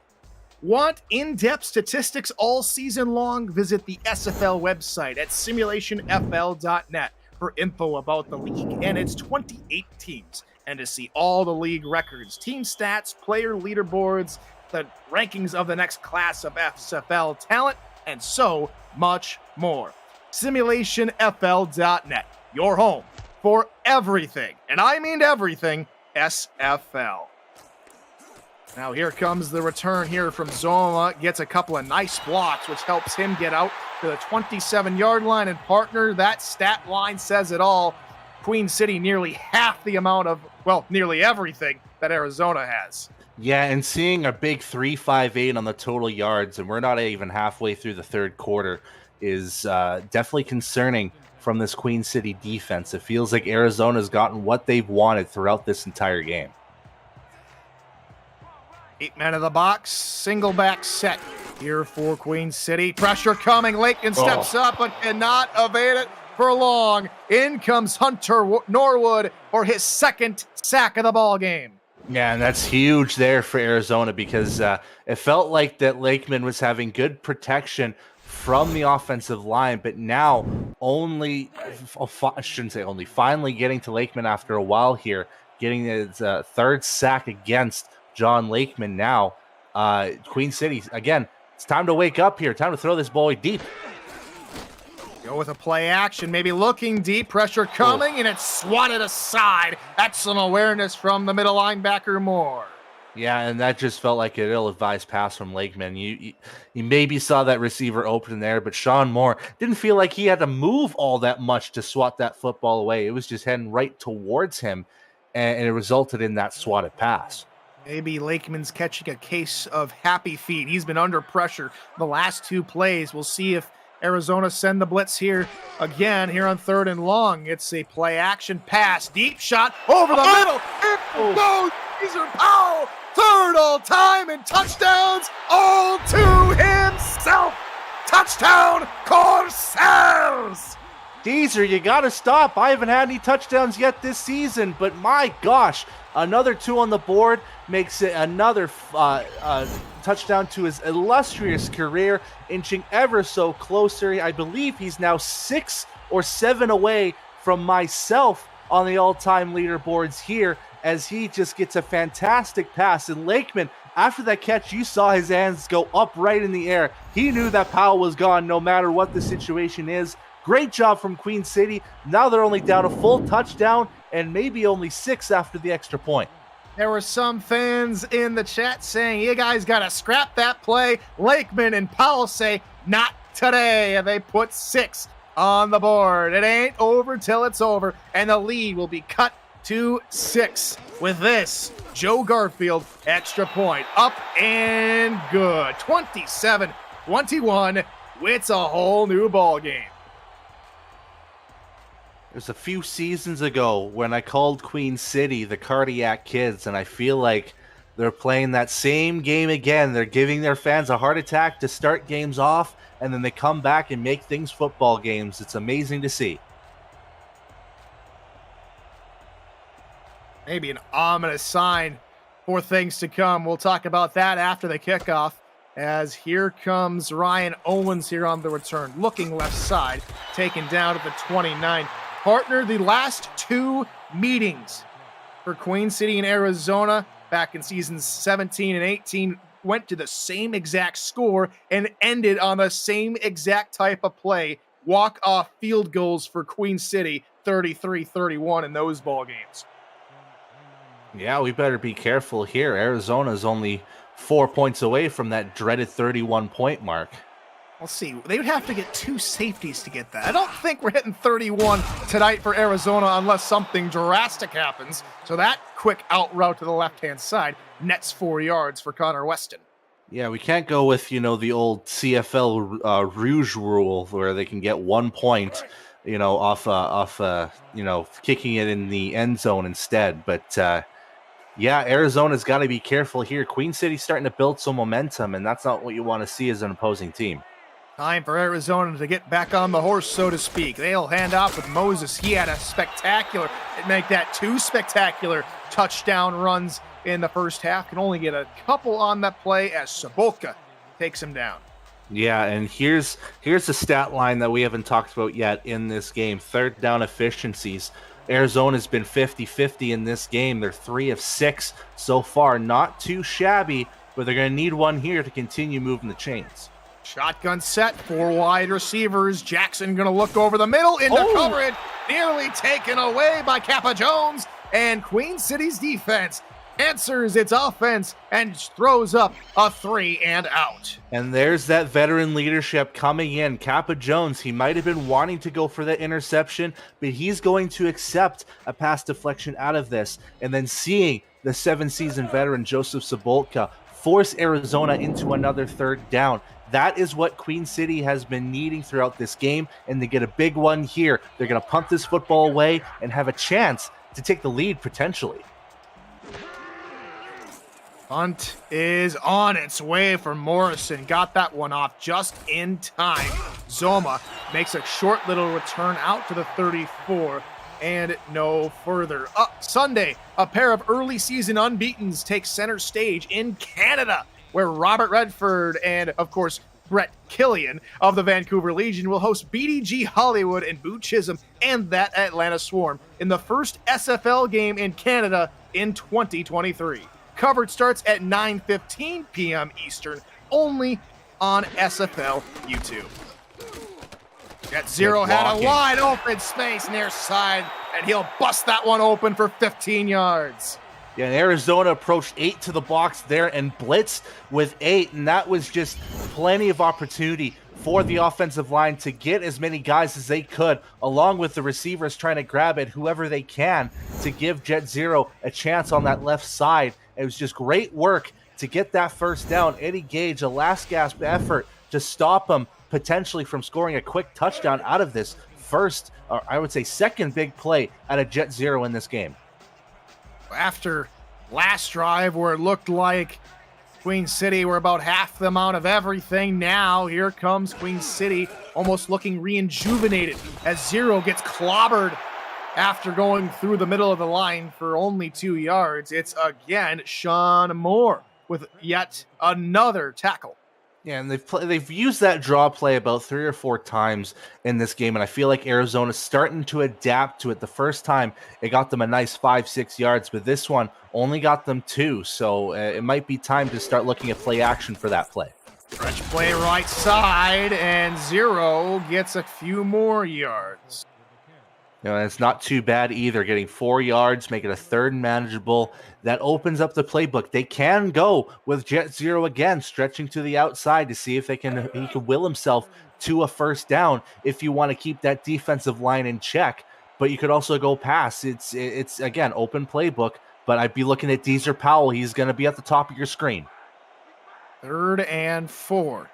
Want in-depth statistics all season long? Visit the SFL website at simulationfl.net for info about the league and its 28 teams, and to see all the league records, team stats, player leaderboards, the rankings of the next class of SFL talent, and so much more. Simulationfl.net, your home for everything, and I mean everything, SFL. Now here comes the return here from Zoma. Gets a couple of nice blocks, which helps him get out to the 27-yard line. And partner, that stat line says it all. Queen City nearly half the amount of, nearly everything that Arizona has. Yeah, and seeing a big 3.58 on the total yards, and we're not even halfway through the third quarter, is definitely concerning from this Queen City defense. It feels like Arizona's gotten what they've wanted throughout this entire game. 8 men of the box, single back set here for Queen City. Pressure coming, Lakeland steps up but cannot evade it for long. In comes Hunter Norwood for his 2nd sack of the ball game. Yeah, and that's huge there for Arizona because it felt like that Lakeman was having good protection from the offensive line, but now finally getting to Lakeman after a while here, getting his 3rd sack against John Lakeman now. Queen City, again, it's time to wake up here. Time to throw this boy deep. Go with a play action, maybe looking deep, pressure coming, and it's swatted aside. Excellent awareness from the middle linebacker Moore. Yeah, and that just felt like an ill-advised pass from Lakeman. You maybe saw that receiver open there, but Sean Moore didn't feel like he had to move all that much to swat that football away. It was just heading right towards him, and it resulted in that swatted pass. Maybe Lakeman's catching a case of happy feet. He's been under pressure the last 2 plays. We'll see if Arizona send the blitz here again here on 3rd and long. It's a play action pass, deep shot over the middle. It goes Caesar Powell, 3rd all time and touchdowns all to himself. Touchdown Corsairs! Deezer, you got to stop. I haven't had any touchdowns yet this season, but my gosh, another 2 on the board makes it another touchdown to his illustrious career, inching ever so closer. I believe he's now 6 or 7 away from myself on the all-time leaderboards here as he just gets a fantastic pass. And Lakeman, after that catch, you saw his hands go up right in the air. He knew that Powell was gone no matter what the situation is. Great job from Queen City. Now they're only down a full touchdown and maybe only 6 after the extra point. There were some fans in the chat saying, you guys got to scrap that play. Lakeman and Powell say, not today. And they put 6 on the board. It ain't over till it's over. And the lead will be cut to 6. With this, Joe Garfield, extra point. Up and good. 27-21. It's a whole new ball game. It was a few seasons ago when I called Queen City the Cardiac Kids, and I feel like they're playing that same game again. They're giving their fans a heart attack to start games off, and then they come back and make things football games. It's amazing to see. Maybe an ominous sign for things to come. We'll talk about that after the kickoff, as here comes Ryan Owens here on the return, looking left side, taken down at the 29. Partner, the last 2 meetings for Queen City and Arizona back in seasons 17 and 18 went to the same exact score and ended on the same exact type of play. Walk-off field goals for Queen City, 33-31 in those ball games. Yeah, we better be careful here. Arizona's only 4 points away from that dreaded 31-point mark. Let's see. They would have to get 2 safeties to get that. I don't think we're hitting 31 tonight for Arizona unless something drastic happens. So that quick out route to the left-hand side nets 4 yards for Connor Weston. Yeah, we can't go with, the old CFL Rouge rule where they can get 1 point, off kicking it in the end zone instead. But, yeah, Arizona's got to be careful here. Queen City's starting to build some momentum, and that's not what you want to see as an opposing team. Time for Arizona to get back on the horse, so to speak. They'll hand off with Moses. He had a spectacular, make that 2 spectacular touchdown runs in the first half. Can only get a couple on that play as Sobotka takes him down. Yeah, and here's the stat line that we haven't talked about yet in this game. Third down efficiencies. Arizona's been 50-50 in this game. They're 3 of 6 so far. Not too shabby, but they're going to need one here to continue moving the chains. Shotgun set, 4 wide receivers. Jackson going to look over the middle into coverage. Nearly taken away by Kappa Jones. And Queen City's defense answers its offense and throws up a 3 and out. And there's that veteran leadership coming in. Kappa Jones, he might have been wanting to go for that interception, but he's going to accept a pass deflection out of this. And then seeing the 7-season veteran Joseph Sobotka force Arizona into another 3rd down. That is what Queen City has been needing throughout this game, and they get a big one here. They're going to punt this football away and have a chance to take the lead potentially. Punt is on its way for Morrison. Got that one off just in time. Zoma makes a short little return out to the 34 and no further. Sunday, a pair of early season unbeatens take center stage in Canada, where Robert Redford and, of course, Brett Killian of the Vancouver Legion will host BDG Hollywood and Boo Chisholm and that Atlanta Swarm in the first SFL game in Canada in 2023. Coverage starts at 9:15 p.m. Eastern, only on SFL YouTube. Jet Zero had a wide open space near side, and he'll bust that one open for 15 yards. Yeah, and Arizona approached 8 to the box there and blitzed with 8, and that was just plenty of opportunity for the offensive line to get as many guys as they could, along with the receivers trying to grab at whoever they can to give Jet Zero a chance on that left side. It was just great work to get that first down. Eddie Gage, a last gasp effort to stop him potentially from scoring a quick touchdown out of this first, or I would say second big play out of Jet Zero in this game. After last drive where it looked like Queen City were about half the amount of everything, now here comes Queen City almost looking re-injuvenated as Zero gets clobbered after going through the middle of the line for only 2 yards. It's again Sean Moore with yet another tackle Yeah, and they've used that draw play about 3 or 4 times in this game, and I feel like Arizona's starting to adapt to it. The first time, it got them a nice 5-6 yards, but this one only got them 2, so it might be time to start looking at play action for that play. Stretch play right side, and Zero gets a few more yards. You know, and it's not too bad either, getting 4 yards, make it a 3rd and manageable. That opens up the playbook. They can go with Jet Zero again, stretching to the outside to see if he can will himself to a 1st down if you want to keep that defensive line in check. But you could also go pass. It's again, open playbook, but I'd be looking at Deezer Powell. He's going to be at the top of your screen. 3rd and 4.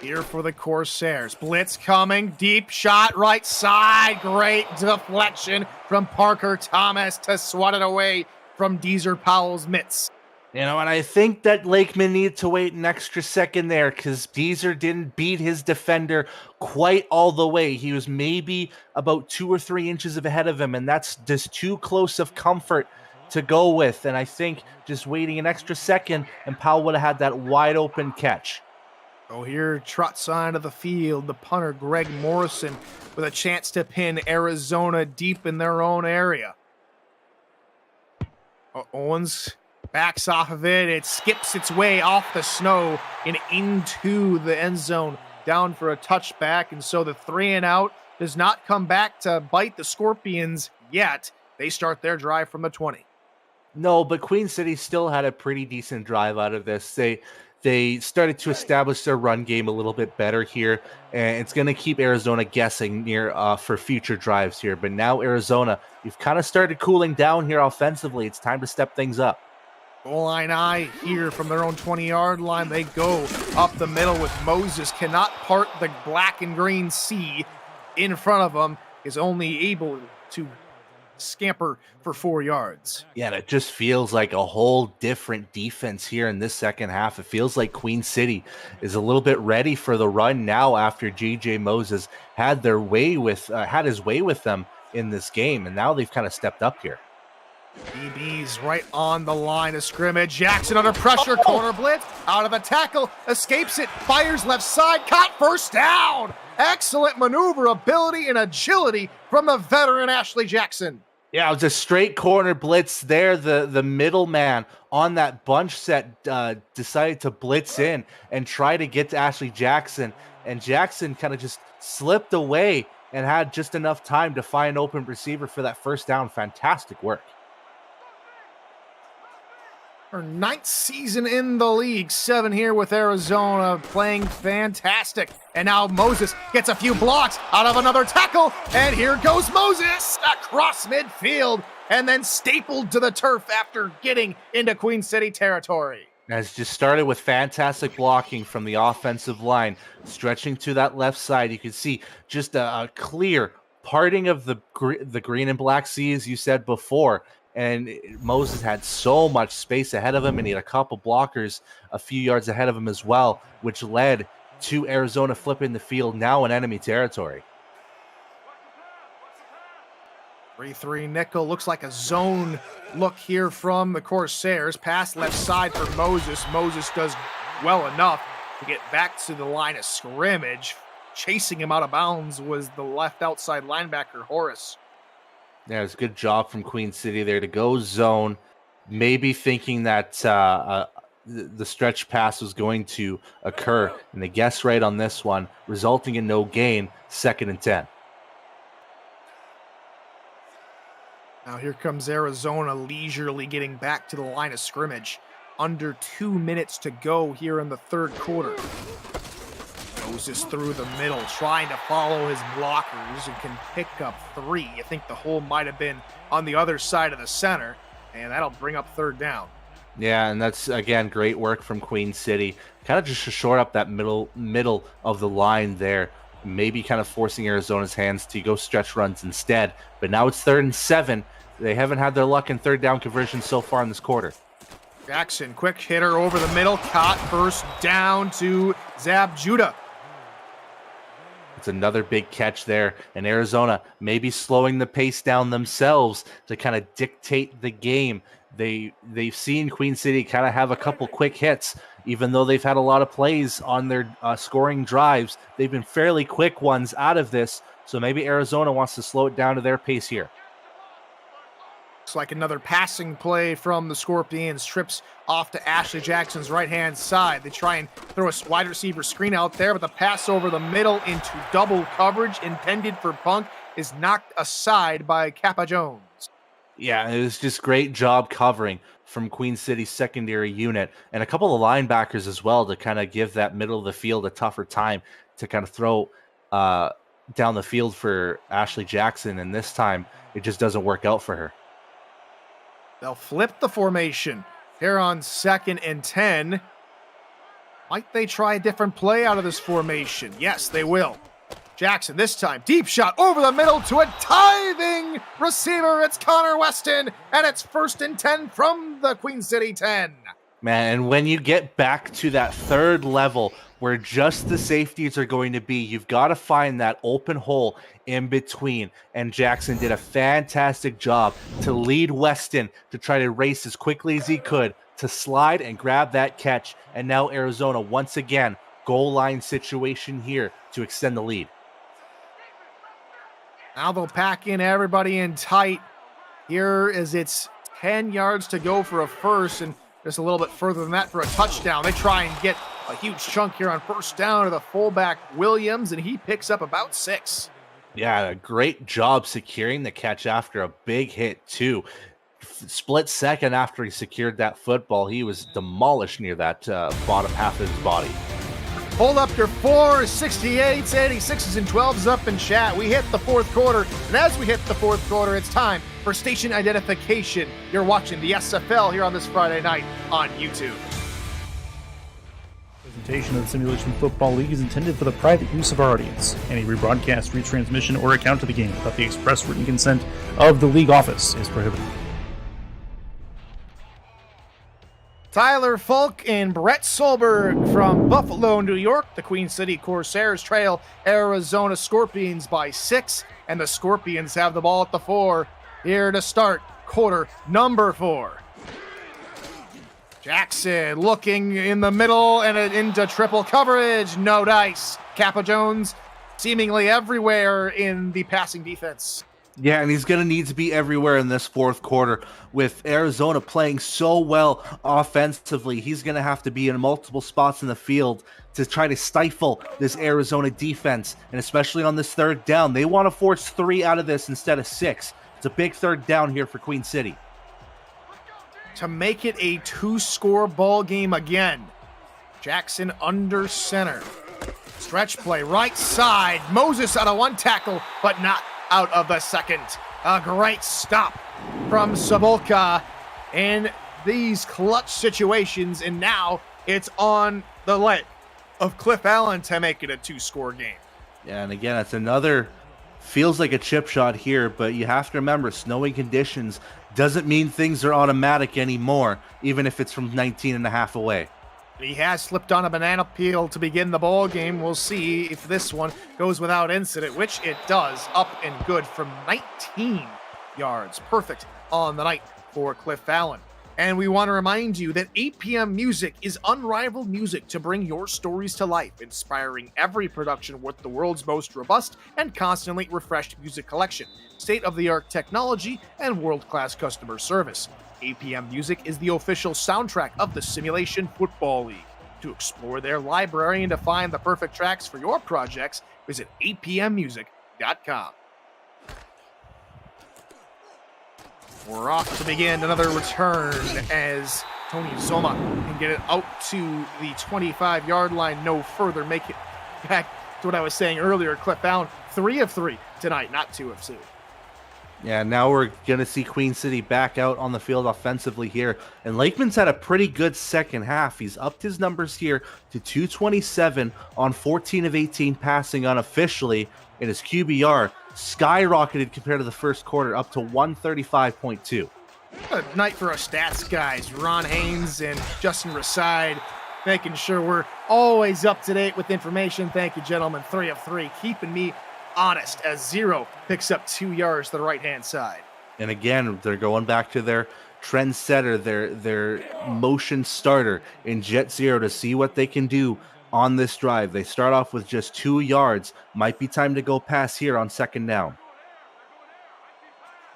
Here for the Corsairs. Blitz coming. Deep shot right side. Great deflection from Parker Thomas to swat it away from Deezer Powell's mitts. You know, and I think that Lakeman needed to wait an extra second there because Deezer didn't beat his defender quite all the way. He was maybe about 2 or 3 inches ahead of him, and that's just too close of comfort to go with. And I think just waiting an extra second, and Powell would have had that wide open catch. Oh, here trots onto the field, the punter Greg Morrison with a chance to pin Arizona deep in their own area. Owens backs off of it. It skips its way off the snow and into the end zone, down for a touchback. And so the 3 and out does not come back to bite the Scorpions yet. They start their drive from the 20. No, but Queen City still had a pretty decent drive out of this. They started to establish their run game a little bit better here, and it's going to keep Arizona guessing near for future drives here. But now Arizona, you've kind of started cooling down here offensively. It's time to step things up. Goal line eye here from their own 20-yard line. They go up the middle with Moses. Cannot part the black and green sea in front of him. Is only able to scamper for 4 yards. Yeah, it just feels like a whole different defense here in this second half. It feels like Queen City is a little bit ready for the run now after JJ Moses had his way with them in this game, and now they've kind of stepped up here. DB's right on the line of scrimmage. Jackson under pressure, corner blitz, out of the tackle, escapes it, fires left side, caught, 1st down. Excellent maneuverability and agility from the veteran Ashley Jackson. Yeah, it was a straight corner blitz there. The middleman on that bunch set decided to blitz in and try to get to Ashley Jackson, and Jackson kind of just slipped away and had just enough time to find an open receiver for that 1st down. Fantastic work. Her 9th season in the league, 7 here with Arizona, playing fantastic. And now Moses gets a few blocks out of another tackle, and here goes Moses across midfield and then stapled to the turf after getting into Queen City territory. Has just started with fantastic blocking from the offensive line, stretching to that left side. You can see just a clear parting of the green and black sea, as you said before. And Moses had so much space ahead of him, and he had a couple blockers a few yards ahead of him as well, which led to Arizona flipping the field, now in enemy territory. 3-3 nickel, looks like a zone look here from the Corsairs. Pass left side for Moses. Moses does well enough to get back to the line of scrimmage. Chasing him out of bounds was the left outside linebacker, Horace. Yeah, it's a good job from Queen City there to go zone, maybe thinking that the stretch pass was going to occur, and they guessed right on this one, resulting in no gain, 2nd and 10. Now here comes Arizona leisurely getting back to the line of scrimmage. Under 2 minutes to go here in the 3rd quarter. Moses through the middle, trying to follow his blockers, and can pick up 3. I think the hole might have been on the other side of the center, and that'll bring up 3rd down. Yeah, and that's, again, great work from Queen City. Kind of just to shore up that middle of the line there, maybe kind of forcing Arizona's hands to go stretch runs instead. But now it's 3rd and 7. They haven't had their luck in 3rd down conversions so far in this quarter. Jackson, quick hitter over the middle, caught, 1st down to Zab Judah. It's another big catch there, and Arizona maybe slowing the pace down themselves to kind of dictate the game. They've seen Queen City kind of have a couple quick hits, Even though they've had a lot of plays on their scoring drives, they've been fairly quick ones out of this. So maybe Arizona wants to slow it down to their pace here. Looks like another passing play from the Scorpions. Trips off to Ashley Jackson's right-hand side. They try and throw a wide receiver screen out there, but the pass over the middle into double coverage intended for Punk is knocked aside by Kappa Jones. Yeah, it was just great job covering from Queen City's secondary unit and a couple of linebackers as well to kind of give that middle of the field a tougher time to kind of throw down the field for Ashley Jackson. And this time it just doesn't work out for her. They'll flip the formation here on 2nd and 10. Might they try a different play out of this formation? Yes, they will. Jackson this time, deep shot over the middle to a diving receiver. It's Connor Weston, and it's 1st and 10 from the Queen City 10. Man, and when you get back to that third level where just the safeties are going to be, you've got to find that open hole in between. And Jackson did a fantastic job to lead Weston to try to race as quickly as he could to slide and grab that catch. And now Arizona, once again, goal line situation here to extend the lead. Now they'll pack in everybody in tight. Here is it's 10 yards to go for a first, and just a little bit further than that for a touchdown. They try and get a huge chunk here on 1st down to the fullback Williams, and he picks up about 6. Yeah, a great job securing the catch after a big hit, too. Split second after he secured that football, he was demolished near that bottom half of his body. Hold up your 4s, 68s, 86s, and 12s up in chat. We hit the 4th quarter, and as we hit the 4th quarter, it's time for station identification. You're watching the SFL here on this Friday night on YouTube. Presentation of the Simulation Football League is intended for the private use of our audience. Any rebroadcast, retransmission, or account of the game without the express written consent of the league office is prohibited. Tyler Falk and Brett Solberg from Buffalo, New York. The Queen City Corsairs trail Arizona Scorpions by 6, and the Scorpions have the ball at the 4 here to start quarter number 4. Jackson looking in the middle and into triple coverage. No dice. Kappa Jones seemingly everywhere in the passing defense. Yeah, and he's going to need to be everywhere in this 4th quarter. With Arizona playing so well offensively, he's going to have to be in multiple spots in the field to try to stifle this Arizona defense, and especially on this 3rd down. They want to force 3 out of this instead of 6. It's a big 3rd down here for Queen City. To make it a 2-score ball game again. Jackson under center. Stretch play right side. Moses out of 1 tackle, but not out of the 2nd. A great stop from Sabolka in these clutch situations, and now it's on the leg of Cliff Allen to make it a 2-score game. Yeah, and again, it's another, feels like a chip shot here, but you have to remember, snowy conditions doesn't mean things are automatic anymore, even if it's from 19 and a half away. He has slipped on a banana peel to begin the ball game. We'll see if this one goes without incident, which it does. Up and good from 19 yards. Perfect on the night for Cliff Allen. And we want to remind you that 8 p.m. Music is unrivaled music to bring your stories to life, inspiring every production with the world's most robust and constantly refreshed music collection, state-of-the-art technology, and world-class customer service. 8 p.m. Music is the official soundtrack of the Simulation Football League. To explore their library and to find the perfect tracks for your projects, visit 8pmmusic.com. We're off to begin another return as Tony Zoma can get it out to the 25-yard line. No further. Make it back to what I was saying earlier. Cliff Allen, 3 of 3 tonight, not 2 of 2. Yeah, now we're going to see Queen City back out on the field offensively here. And Lakeman's had a pretty good second half. He's upped his numbers here to 227 on 14 of 18 passing unofficially. And his QBR skyrocketed compared to the first quarter, up to 135.2. A night for our stats guys, Ron Haynes and Justin Reside, making sure we're always up to date with information. Thank you, gentlemen. 3 of 3, keeping me honest as Zero picks up 2 yards to the right-hand side. And again, they're going back to their trendsetter, their motion starter in Jet Zero to see what they can do on this drive. They start off with just 2 yards. Might be time to go pass here on second down.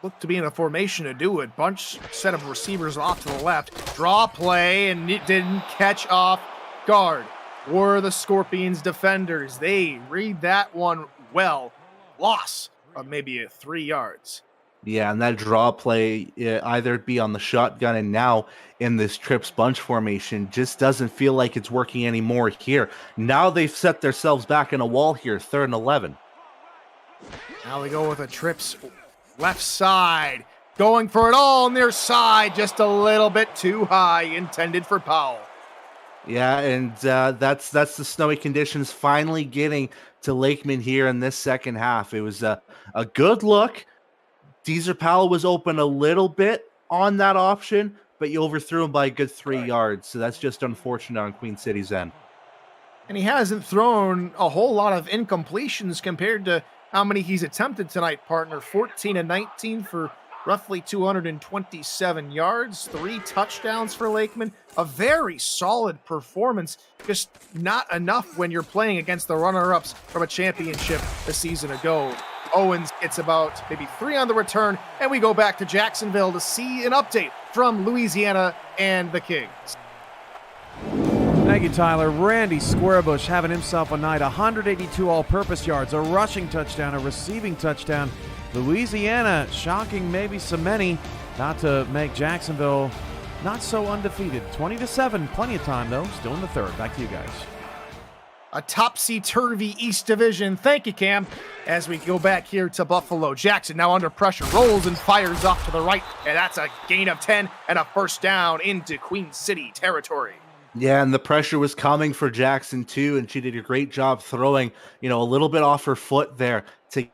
Look to be in a formation to do it. Bunch set of receivers off to the left. Draw play, and it didn't catch off guard. Were the Scorpions defenders. They read that one well. Loss of maybe 3 yards. Yeah, and that draw play, either it be on the shotgun and now in this trips bunch formation, just doesn't feel like it's working anymore here. Now they've set themselves back in a wall here, 3rd and 11. Now they go with a trips left side. Going for it all near side, just a little bit too high, intended for Powell. Yeah, and that's the snowy conditions finally getting to Lakeman here in this second half. It was a good look. Deezer Powell was open a little bit on that option, but you overthrew him by a good 3 yards. So that's just unfortunate on Queen City's end. And he hasn't thrown a whole lot of incompletions compared to how many he's attempted tonight, partner. 14 and 19 for roughly 227 yards, 3 touchdowns for Lakeman. A very solid performance, just not enough when you're playing against the runner-ups from a championship a season ago. Owens gets about maybe 3 on the return, and we go back to Jacksonville to see an update from Louisiana and the Kings. Thank you, Tyler. Randy Squarebush having himself a night. 182 all-purpose yards, a rushing touchdown, a receiving touchdown. Louisiana shocking maybe so many, not to make Jacksonville not so undefeated. 20-7, plenty of time though. Still in the third. Back to you guys. A topsy-turvy East Division. Thank you, Cam. As we go back here to Buffalo. Jackson now under pressure, rolls and fires off to the right, and that's a gain of 10 and a first down into Queen City territory. Yeah, and the pressure was coming for Jackson too, and she did a great job throwing, a little bit off her foot there to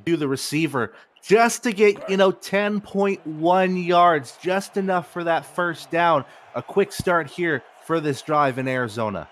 do the receiver just to get, 10.1 yards, just enough for that first down. A quick start here for this drive in Arizona.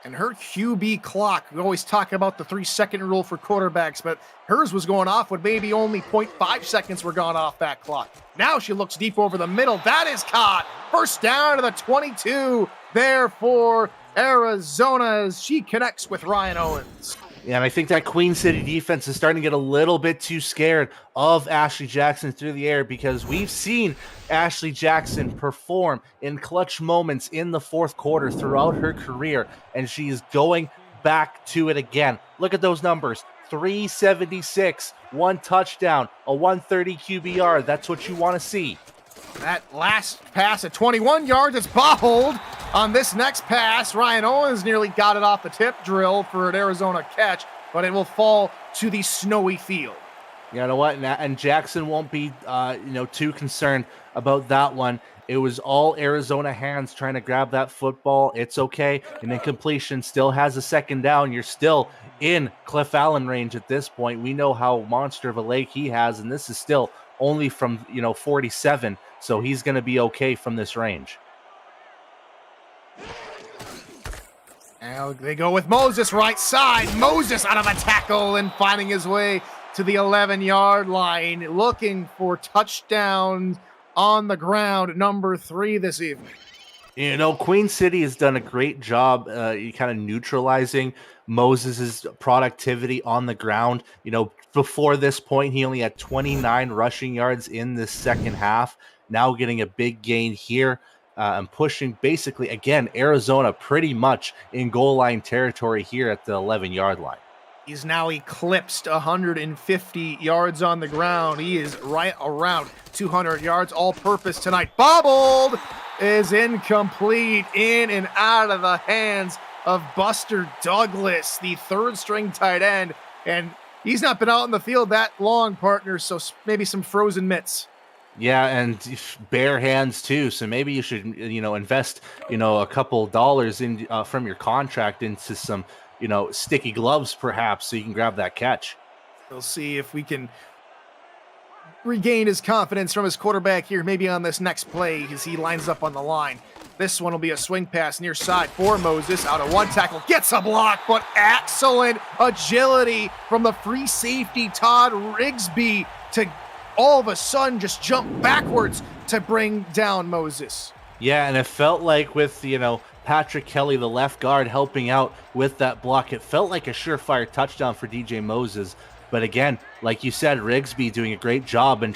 And her QB clock, we always talk about the 3-second rule for quarterbacks, but hers was going off with maybe only 0.5 seconds were gone off that clock. Now she looks deep over the middle. That is caught. First down to the 22 there for Arizona as she connects with Ryan Owens. Yeah, and I think that Queen City defense is starting to get a little bit too scared of Ashley Jackson through the air, because we've seen Ashley Jackson perform in clutch moments in the fourth quarter throughout her career, and she is going back to it again. Look at those numbers. 376, 1 touchdown, a 130 QBR. That's what you want to see. That last pass at 21 yards, it's bobbled. On this next pass, Ryan Owens nearly got it off the tip drill for an Arizona catch, but it will fall to the snowy field. You know what? And Jackson won't be, too concerned about that one. It was all Arizona hands trying to grab that football. It's okay. An incompletion still has a second down. You're still in Cliff Allen range at this point. We know how monster of a leg he has, and this is still only from, 47. So he's going to be okay from this range. Now they go with Moses right side. Moses out of a tackle and finding his way to the 11-yard line, looking for touchdowns on the ground, number 3 this evening. Queen City has done a great job kind of neutralizing Moses's productivity on the ground. Before this point, he only had 29 rushing yards in this second half. Now getting a big gain here and pushing basically, again, Arizona pretty much in goal line territory here at the 11-yard line. He's now eclipsed 150 yards on the ground. He is right around 200 yards all-purpose tonight. Bobbled is incomplete, in and out of the hands of Buster Douglas, the third-string tight end. And he's not been out in the field that long, partner, so maybe some frozen mitts. Yeah, and bare hands too. So maybe you should, invest, a couple dollars in from your contract into some, sticky gloves perhaps, so you can grab that catch. We'll see if we can regain his confidence from his quarterback here, maybe on this next play as he lines up on the line. This one will be a swing pass near side for Moses. Out of one tackle, gets a block, but excellent agility from the free safety Todd Rigsby to all of a sudden just jump backwards to bring down Moses. Yeah, and it felt like with, Patrick Kelly, the left guard, helping out with that block, it felt like a surefire touchdown for DJ Moses. But again, like you said, Rigsby doing a great job in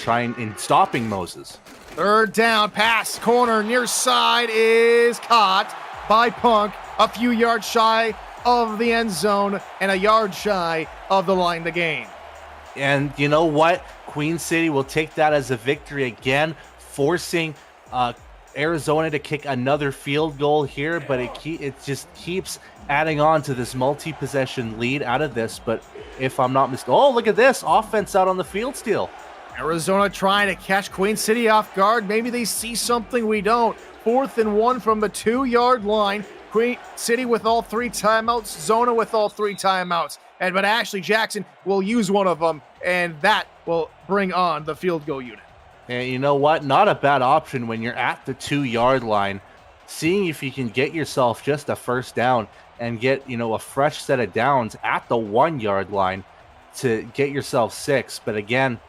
stopping Moses. Third down, pass, corner, near side is caught by Punk, a few yards shy of the end zone and a yard shy of the line to gain. And you know what? Queen City will take that as a victory again, forcing Arizona to kick another field goal here, but it just keeps adding on to this multi-possession lead out of this. But if I'm not mistaken, oh, look at this offense out on the field steal. Arizona trying to catch Queen City off guard. Maybe they see something we don't. 4th and 1 from the 2-yard line. Queen City with all 3 timeouts. Zona with all 3 timeouts. But Ashley Jackson will use one of them, and that will bring on the field goal unit. And you know what? Not a bad option when you're at the 2-yard line, seeing if you can get yourself just a first down and get, a fresh set of downs at the 1-yard line to get yourself 6. But again,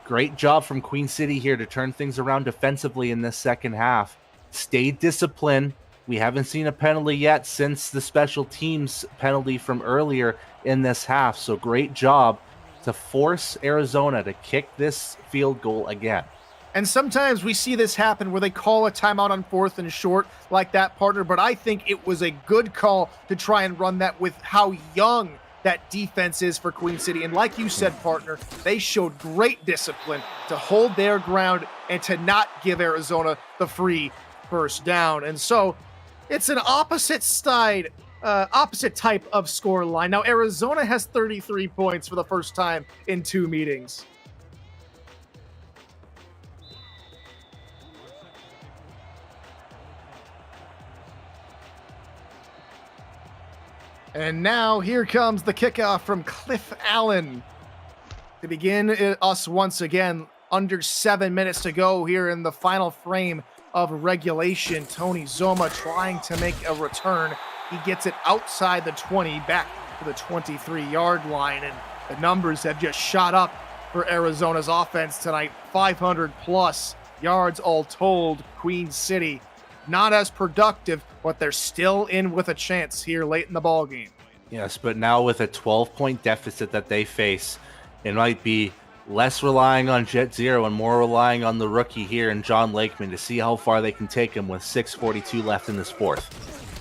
great job from Queen City here to turn things around defensively in this second half. Stay disciplined. We haven't seen a penalty yet since the special teams penalty from earlier in this half. So great job to force Arizona to kick this field goal again. And sometimes we see this happen where they call a timeout on 4th and short like that, partner. But I think it was a good call to try and run that with how young that defense is for Queen City. And like you said, partner, they showed great discipline to hold their ground and to not give Arizona the free first down. And so it's an opposite type of score line. Now, Arizona has 33 points for the first time in 2 meetings. And now here comes the kickoff from Cliff Allen to begin us once again. Under 7 minutes to go here in the final frame of regulation. Tony Zoma trying to make a return. He gets it outside the 20, back to the 23-yard line, and the numbers have just shot up for Arizona's offense tonight. 500-plus yards all told. Queen City not as productive, but they're still in with a chance here late in the ball game. Yes, but now with a 12-point deficit that they face, it might be less relying on Jet Zero and more relying on the rookie here in John Lakeman to see how far they can take him with 6:42 left in this fourth.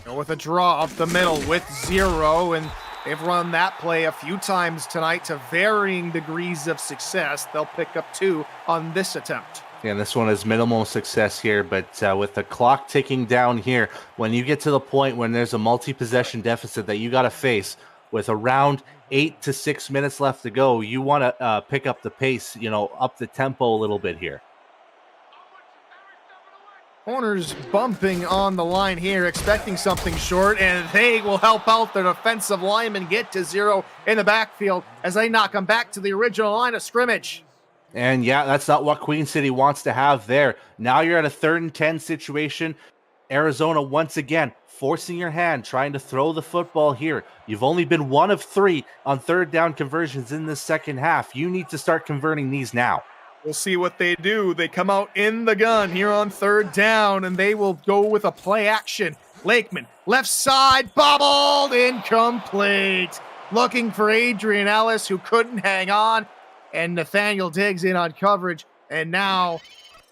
With a draw up the middle with Zero, and they've run that play a few times tonight to varying degrees of success. They'll pick up 2 on this attempt. Yeah, this one is minimal success here, but with the clock ticking down here, when you get to the point when there's a multi-possession deficit that you got to face with around 8 to 6 minutes left to go, you want to pick up the pace, up the tempo a little bit here. Corners bumping on the line here, expecting something short, and they will help out their defensive linemen get to Zero in the backfield as they knock them back to the original line of scrimmage. And yeah, that's not what Queen City wants to have there. Now you're at a 3rd and 10 situation. Arizona once again forcing your hand, trying to throw the football here. You've only been 1 of 3 on 3rd down conversions in this second half. You need to start converting these now. We'll see what they do. They come out in the gun here on 3rd down, and they will go with a play action. Lakeman, left side, bobbled, incomplete. Looking for Adrian Ellis, who couldn't hang on, and Nathaniel Diggs in on coverage. And now,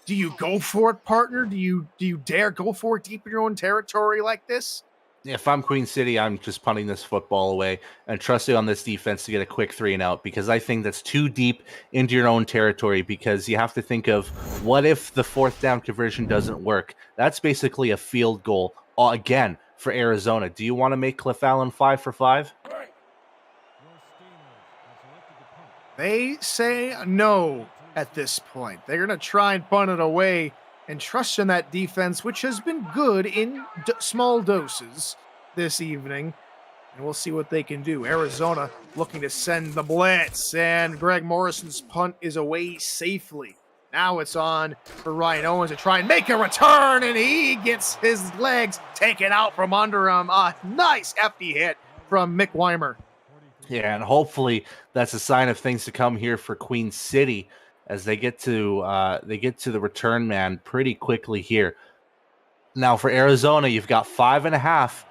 do you go for it, partner? Do you dare go for it deep in your own territory like this? If I'm Queen City, I'm just punting this football away and trusting on this defense to get a quick 3 and out, because I think that's too deep into your own territory, because you have to think of what if the 4th down conversion doesn't work? That's basically a field goal again for Arizona. Do you want to make Cliff Allen 5 for 5? They say no at this point. They're going to try and punt it away and trust in that defense, which has been good in small doses this evening. And we'll see what they can do. Arizona looking to send the blitz, and Greg Morrison's punt is away safely. Now it's on for Ryan Owens to try and make a return, and he gets his legs taken out from under him. A nice hefty hit from Mick Weimer. Yeah, and hopefully that's a sign of things to come here for Queen City. as they get to the return man pretty quickly here. Now for Arizona, you've got 5.5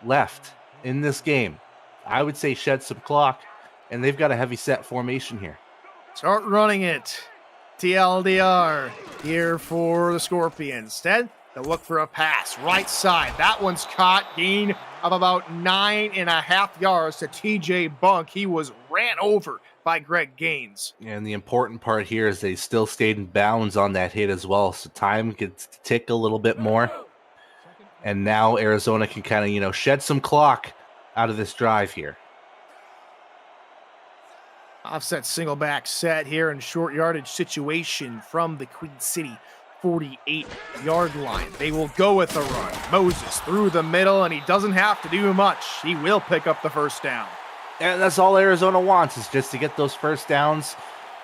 left in this game. I would say shed some clock, and they've got a heavy set formation here. Start running it. TLDR here for the Scorpions. Instead, they'll look for a pass. Right side. That one's caught. Gain of about 9.5 yards to TJ Bunk. He was ran over by Greg Gaines. And the important part here is they still stayed in bounds on that hit as well. So time gets to tick a little bit more. And now Arizona can kind of, shed some clock out of this drive here. Offset single back set here in short yardage situation from the Queen City 48-yard line. They will go with the run. Moses through the middle, and he doesn't have to do much. He will pick up the first down. And that's all Arizona wants, is just to get those first downs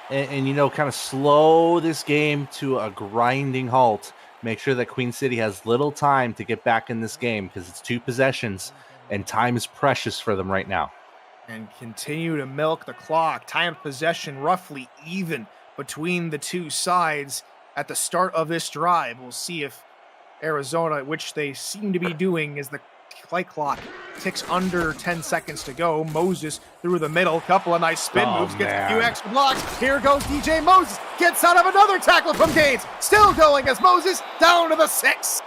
and kind of slow this game to a grinding halt. Make sure that Queen City has little time to get back in this game because it's 2 possessions and time is precious for them right now. And continue to milk the clock. Time of possession roughly even between the two sides at the start of this drive. We'll see if Arizona, which they seem to be doing, as the play clock ticks under 10 seconds to go. Moses through the middle. Couple of nice spin moves. Gets a few extra blocks. Here goes DJ Moses. Gets out of another tackle from Gaines. Still going as Moses down to the 6.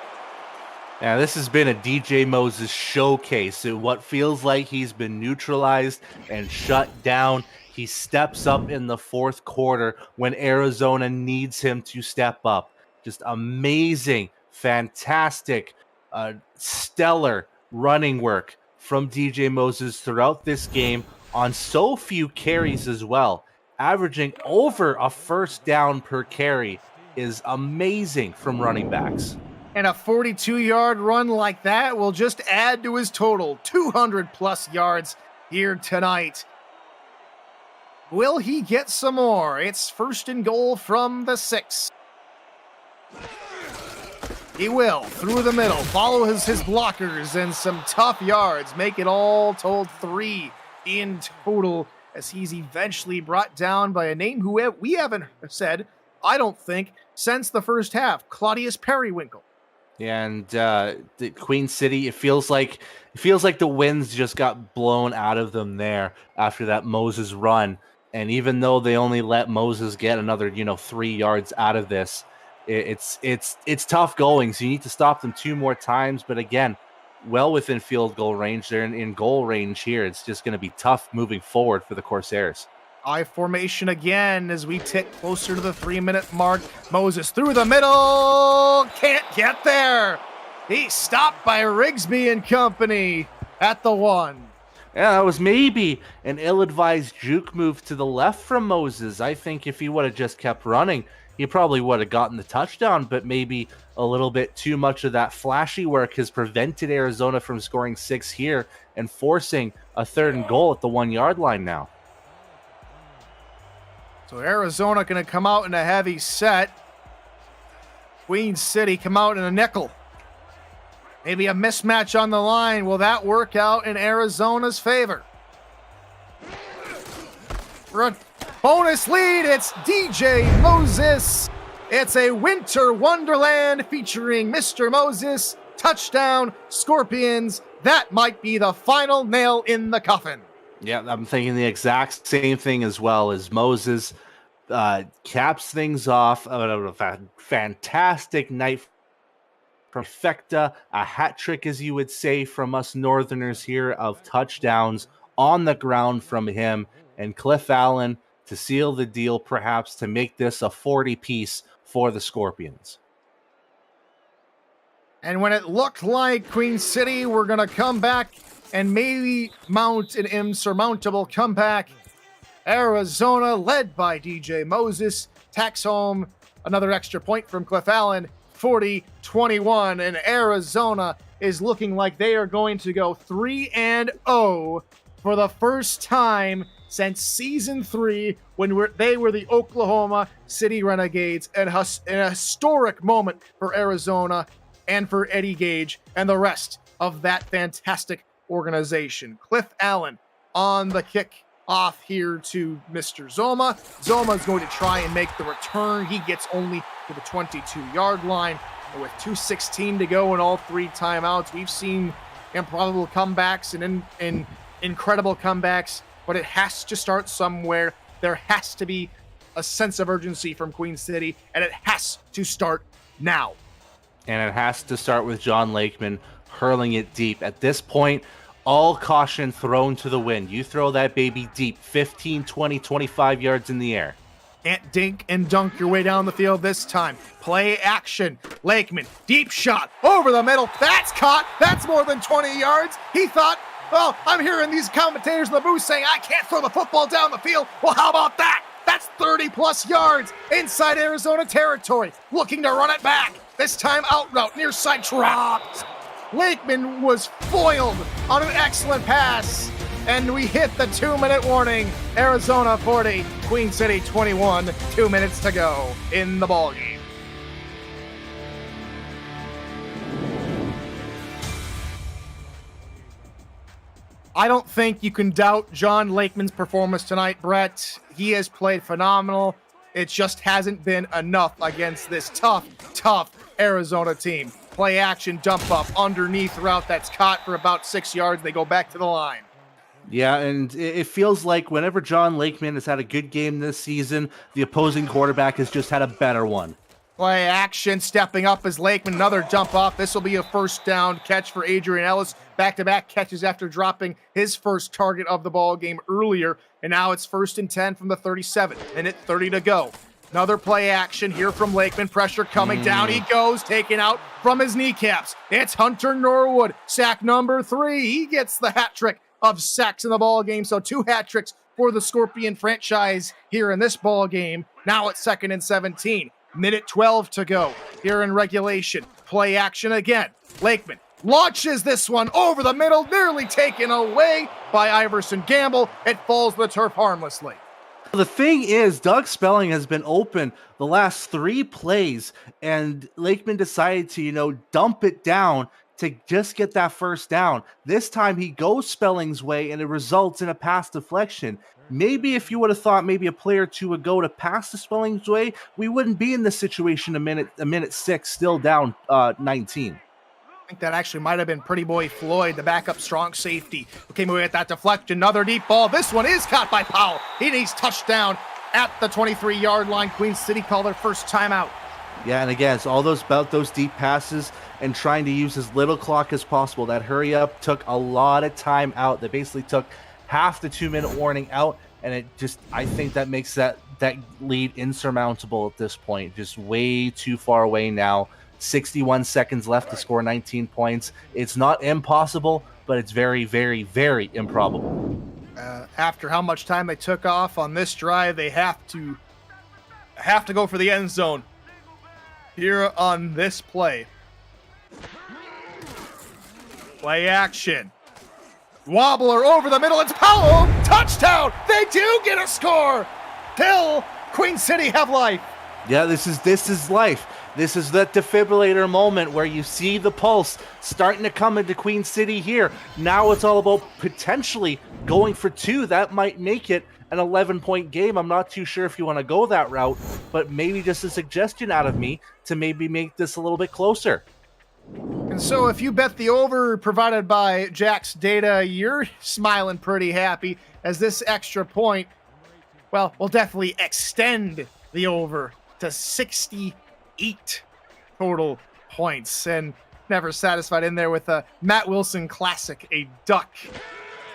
Now, this has been a DJ Moses showcase. What feels like he's been neutralized and shut down. He steps up in the fourth quarter when Arizona needs him to step up. Just amazing, fantastic, stellar running work from DJ Moses throughout this game on so few carries as well. Averaging over a first down per carry is amazing from running backs. And a 42-yard run like that will just add to his total. 200-plus yards here tonight. Will he get some more? It's first and goal from the 6. He will, through the middle, follow his blockers, and some tough yards. Make it all told 3 in total, as he's eventually brought down by a name who we haven't said, I don't think, since the first half, Claudius Periwinkle. And the Queen City, it feels like the winds just got blown out of them there after that Moses run. And even though they only let Moses get another 3 yards out of this, it's tough going. So you need to stop them 2 more times. But again, well within field goal range. They're in goal range here. It's just going to be tough moving forward for the Corsairs. I formation again as we tick closer to the 3-minute mark. Moses through the middle. Can't get there. He's stopped by Rigsby and company at the 1. Yeah, that was maybe an ill-advised juke move to the left from Moses. I think if he would have just kept running, he probably would have gotten the touchdown, but maybe a little bit too much of that flashy work has prevented Arizona from scoring 6 here and forcing a 3rd and goal at the 1-yard line now. So Arizona going to come out in a heavy set. Queen City come out in a nickel. Maybe a mismatch on the line. Will that work out in Arizona's favor? For a bonus lead, it's DJ Moses. It's a winter wonderland featuring Mr. Moses. Touchdown, Scorpions. That might be the final nail in the coffin. Yeah, I'm thinking the exact same thing as well, as Moses caps things off. A fantastic night. Perfecta, a hat trick, as you would say, from us Northerners here, of touchdowns on the ground from him. And Cliff Allen to seal the deal, perhaps, to make this a 40-piece for the Scorpions. And when it looked like Queen City were going to come back and maybe mount an insurmountable comeback, Arizona, led by DJ Moses, tacks home another extra point from Cliff Allen, 40-21, and Arizona is looking like they are going to go 3-0 for the first time since Season 3, when they were the Oklahoma City Renegades, and an historic moment for Arizona and for Eddie Gage and the rest of that fantastic organization. Cliff Allen on the kick off here to Mr. Zoma. Zoma is going to try and make the return. He gets only to the 22-yard line. And with 2:16 to go and all 3 timeouts, we've seen improbable comebacks and incredible comebacks, but it has to start somewhere. There has to be a sense of urgency from Queen City, and it has to start now. And it has to start with John Lakeman hurling it deep. At this point, all caution thrown to the wind. You throw that baby deep, 15, 20, 25 yards in the air. Can't dink and dunk your way down the field this time. Play action. Lakeman, deep shot, over the middle. That's caught. That's more than 20 yards. He thought, well, I'm hearing these commentators in the booth saying I can't throw the football down the field. Well, how about that? That's 30-plus yards inside Arizona territory. Looking to run it back. This time out route, near side dropped. Lakeman was foiled on an excellent pass, and we hit the 2-minute warning. Arizona 40, Queen City 21, 2 minutes to go in the ballgame. I don't think you can doubt John Lakeman's performance tonight, Brett. He has played phenomenal. It just hasn't been enough against this tough Arizona team. Play action, dump up, underneath route that's caught for about 6 yards. They go back to the line. Yeah, and it feels like whenever John Lakeman has had a good game this season, the opposing quarterback has just had a better one. Play action, stepping up as Lakeman, another dump off. This will be a first down catch for Adrian Ellis. Back-to-back catches after dropping his first target of the ball game earlier. And now it's 1st and 10 from the 37. Minute 30 to go. Another play action here from Lakeman. Pressure coming down. He goes, taken out from his kneecaps. It's Hunter Norwood, sack number 3. He gets the hat trick of sacks in the ball game. So 2 hat tricks for the Scorpion franchise here in this ball game. Now it's 2nd and 17. Minute 12 to go here in regulation. Play action again. Lakeman launches this one over the middle, nearly taken away by Iverson Gamble. It falls to the turf harmlessly. The thing is, Doug Spelling has been open the last 3 plays, and Lakeman decided to, dump it down to just get that first down. This time he goes Spelling's way, and it results in a pass deflection. Maybe if you would have thought maybe a play or two ago to pass the Spelling's way, we wouldn't be in this situation a minute 6, still down 19. I think that actually might have been Pretty Boy Floyd, the backup strong safety, who came away with that deflection. Another deep ball. This one is caught by Powell. He needs touchdown at the 23-yard line. Queen City called their first timeout. Yeah, and again, it's all about those deep passes and trying to use as little clock as possible. That hurry up took a lot of time out. They basically took half the 2-minute warning out, and I think that makes that lead insurmountable at this point. Just way too far away now. 61 seconds left to score 19 points. It's not impossible, but it's very, very, very improbable. After how much time they took off on this drive, they have to go for the end zone here on this play. Play action. Wobbler over the middle. It's Powell. Touchdown. They do get a score. Till Queen City have life. Yeah, this is life. This is that defibrillator moment where you see the pulse starting to come into Queen City here. Now it's all about potentially going for 2. That might make it an 11-point game. I'm not too sure if you want to go that route, but maybe just a suggestion out of me to maybe make this a little bit closer. And so if you bet the over provided by Jack's Data, you're smiling pretty happy, as this extra point, well, will definitely extend the over to 68 total points. And never satisfied in there with a Matt Wilson classic, a duck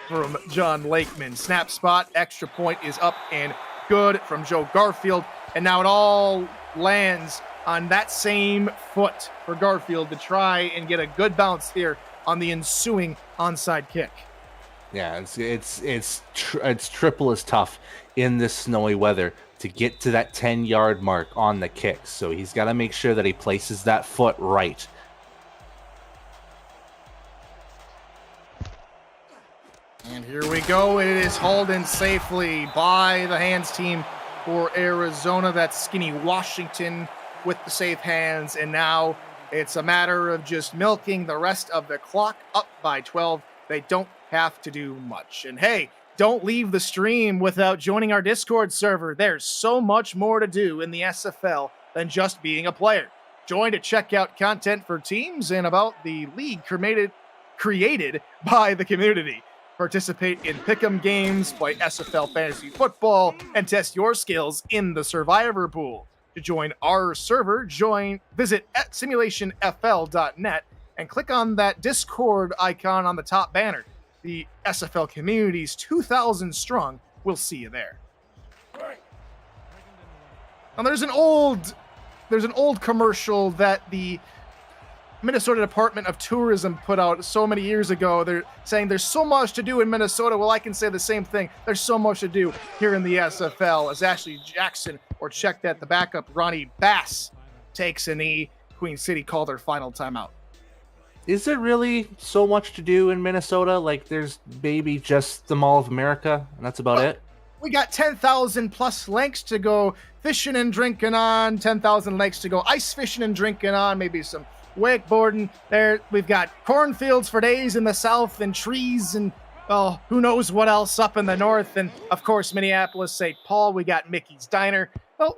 from John Lakeman. Snap spot, extra point is up and good from Joe Garfield. And now it all lands on that same foot for Garfield to try and get a good bounce here on the ensuing onside kick. Yeah, it's triple as tough in this snowy weather to get to that 10-yard mark on the kick. So he's got to make sure that he places that foot right. And here we go. It is hauled in safely by the hands team for Arizona. That's Skinny Washington with the safe hands. And now it's a matter of just milking the rest of the clock up by 12. They don't have to do much. And hey, don't leave the stream without joining our Discord server. There's so much more to do in the SFL than just being a player. Join to check out content for teams and about the league created by the community. Participate in pick'em games, play SFL fantasy football, and test your skills in the Survivor Pool. To join our server, visit at simulationfl.net and click on that Discord icon on the top banner. The SFL community's 2,000 strong. We'll see you there. Now there's an old commercial that the Minnesota Department of Tourism put out so many years ago. They're saying there's so much to do in Minnesota. Well, I can say the same thing. There's so much to do here in the SFL as Ashley Jackson, or check that, the backup Ronnie Bass, takes a knee. Queen City called their final timeout. Is there really so much to do in Minnesota? Like, there's maybe just the Mall of America, and that's about it? We got 10,000 plus lakes to go fishing and drinking on, 10,000 lakes to go ice fishing and drinking on, maybe some wakeboarding. There, we've got cornfields for days in the south and trees and, well, who knows what else up in the north. And, of course, Minneapolis, St. Paul, we got Mickey's Diner. Well,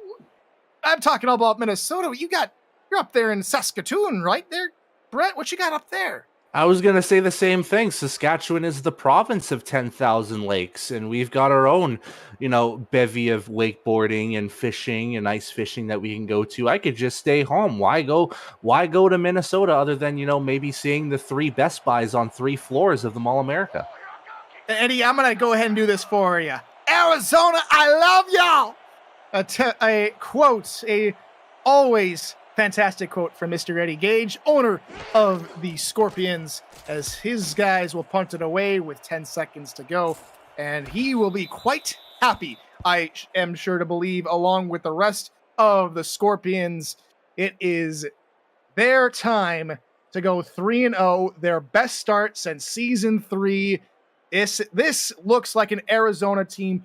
I'm talking all about Minnesota. You're up there in Saskatoon, right there? Brett, what you got up there? I was going to say the same thing. Saskatchewan is the province of 10,000 lakes, and we've got our own, bevy of wakeboarding and fishing and ice fishing that we can go to. I could just stay home. Why go to Minnesota other than, maybe seeing the 3 Best Buys on 3 floors of the Mall of America? Eddie, I'm going to go ahead and do this for you. Arizona, I love y'all! A quote, a always fantastic quote from Mr. Eddie Gage, owner of the Scorpions, as his guys will punt it away with 10 seconds to go, and he will be quite happy, I am sure to believe, along with the rest of the Scorpions. It is their time to go 3-0, their best start since Season 3. This looks like an Arizona team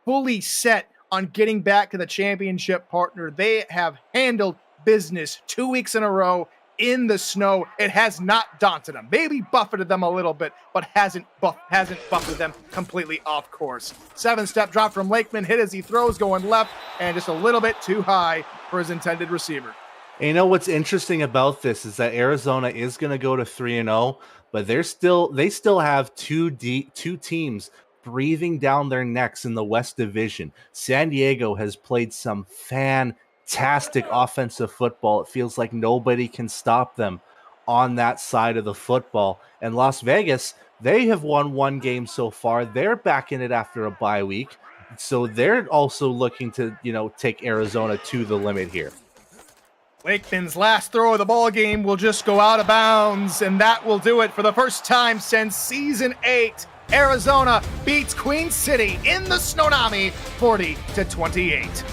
fully set on getting back to the championship, partner. They have handled business 2 weeks in a row in the snow. It has not daunted them. Maybe buffeted them a little bit, but hasn't buffeted them completely off course. 7-step drop from Lakeman, hit as he throws, going left, and just a little bit too high for his intended receiver. And what's interesting about this is that Arizona is going to go to 3-0, but they still have two teams breathing down their necks in the West Division. San Diego has played some fantastic offensive football. It feels like nobody can stop them on that side of the football. And Las Vegas, they have won 1 game so far. They're back in it after a bye week. So they're also looking to, take Arizona to the limit here. Lakeman's last throw of the ball game will just go out of bounds, and that will do it for the first time since Season 8. Arizona beats Queen City in the Snonami 40-28.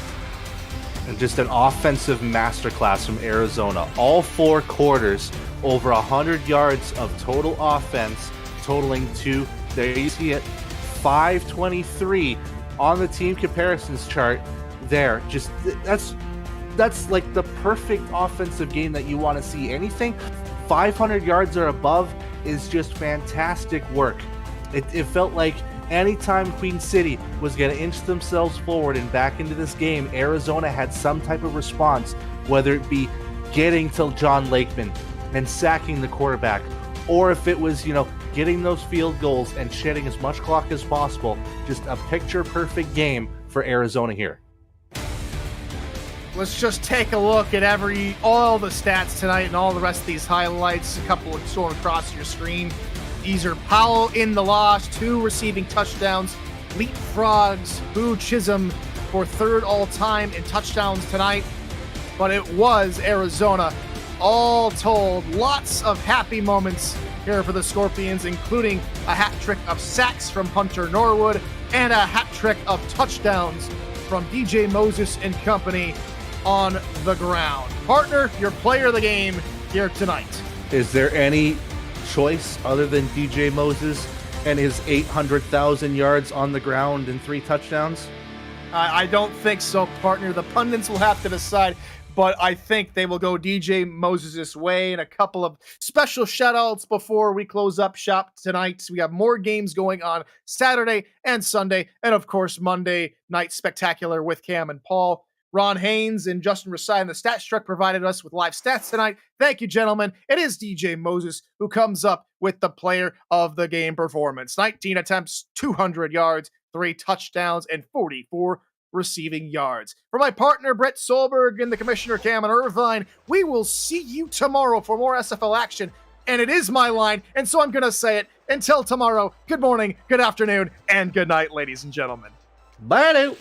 And just an offensive masterclass from Arizona. All 4 quarters, over 100 yards of total offense, totaling to, there you see it, 523 on the team comparisons chart there. Just, that's like the perfect offensive game that you want to see. Anything 500 yards or above is just fantastic work. It felt like anytime Queen City was going to inch themselves forward and back into this game, Arizona had some type of response, whether it be getting to John Lakeman and sacking the quarterback, or if it was, getting those field goals and shedding as much clock as possible. Just a picture-perfect game for Arizona here. Let's just take a look at all the stats tonight and all the rest of these highlights. A couple going across your screen. Ezer Powell in the loss, 2 receiving touchdowns. Leapfrogs Boo Chisholm for 3rd all-time in touchdowns tonight. But it was Arizona. All told, lots of happy moments here for the Scorpions, including a hat trick of sacks from Hunter Norwood and a hat trick of touchdowns from DJ Moses and company on the ground. Partner, your player of the game here tonight. Is there any choice other than DJ Moses and his 800,000 yards on the ground and 3 touchdowns? I don't think so, partner. The pundits will have to decide. but I think they will go DJ Moses' way, and a couple of special shout-outs before we close up shop tonight. We have more games going on Saturday and Sunday, and of course Monday Night Spectacular with Cam and Paul. Ron Haynes and Justin Rasai and the Stats Truck provided us with live stats tonight. Thank you, gentlemen. It is DJ Moses who comes up with the player of the game performance. 19 attempts, 200 yards, 3 touchdowns, and 44 receiving yards. For my partner, Brett Solberg, and the Commissioner, Cameron Irvine, we will see you tomorrow for more SFL action. And it is my line, and so I'm going to say it. Until tomorrow, good morning, good afternoon, and good night, ladies and gentlemen. Bye now.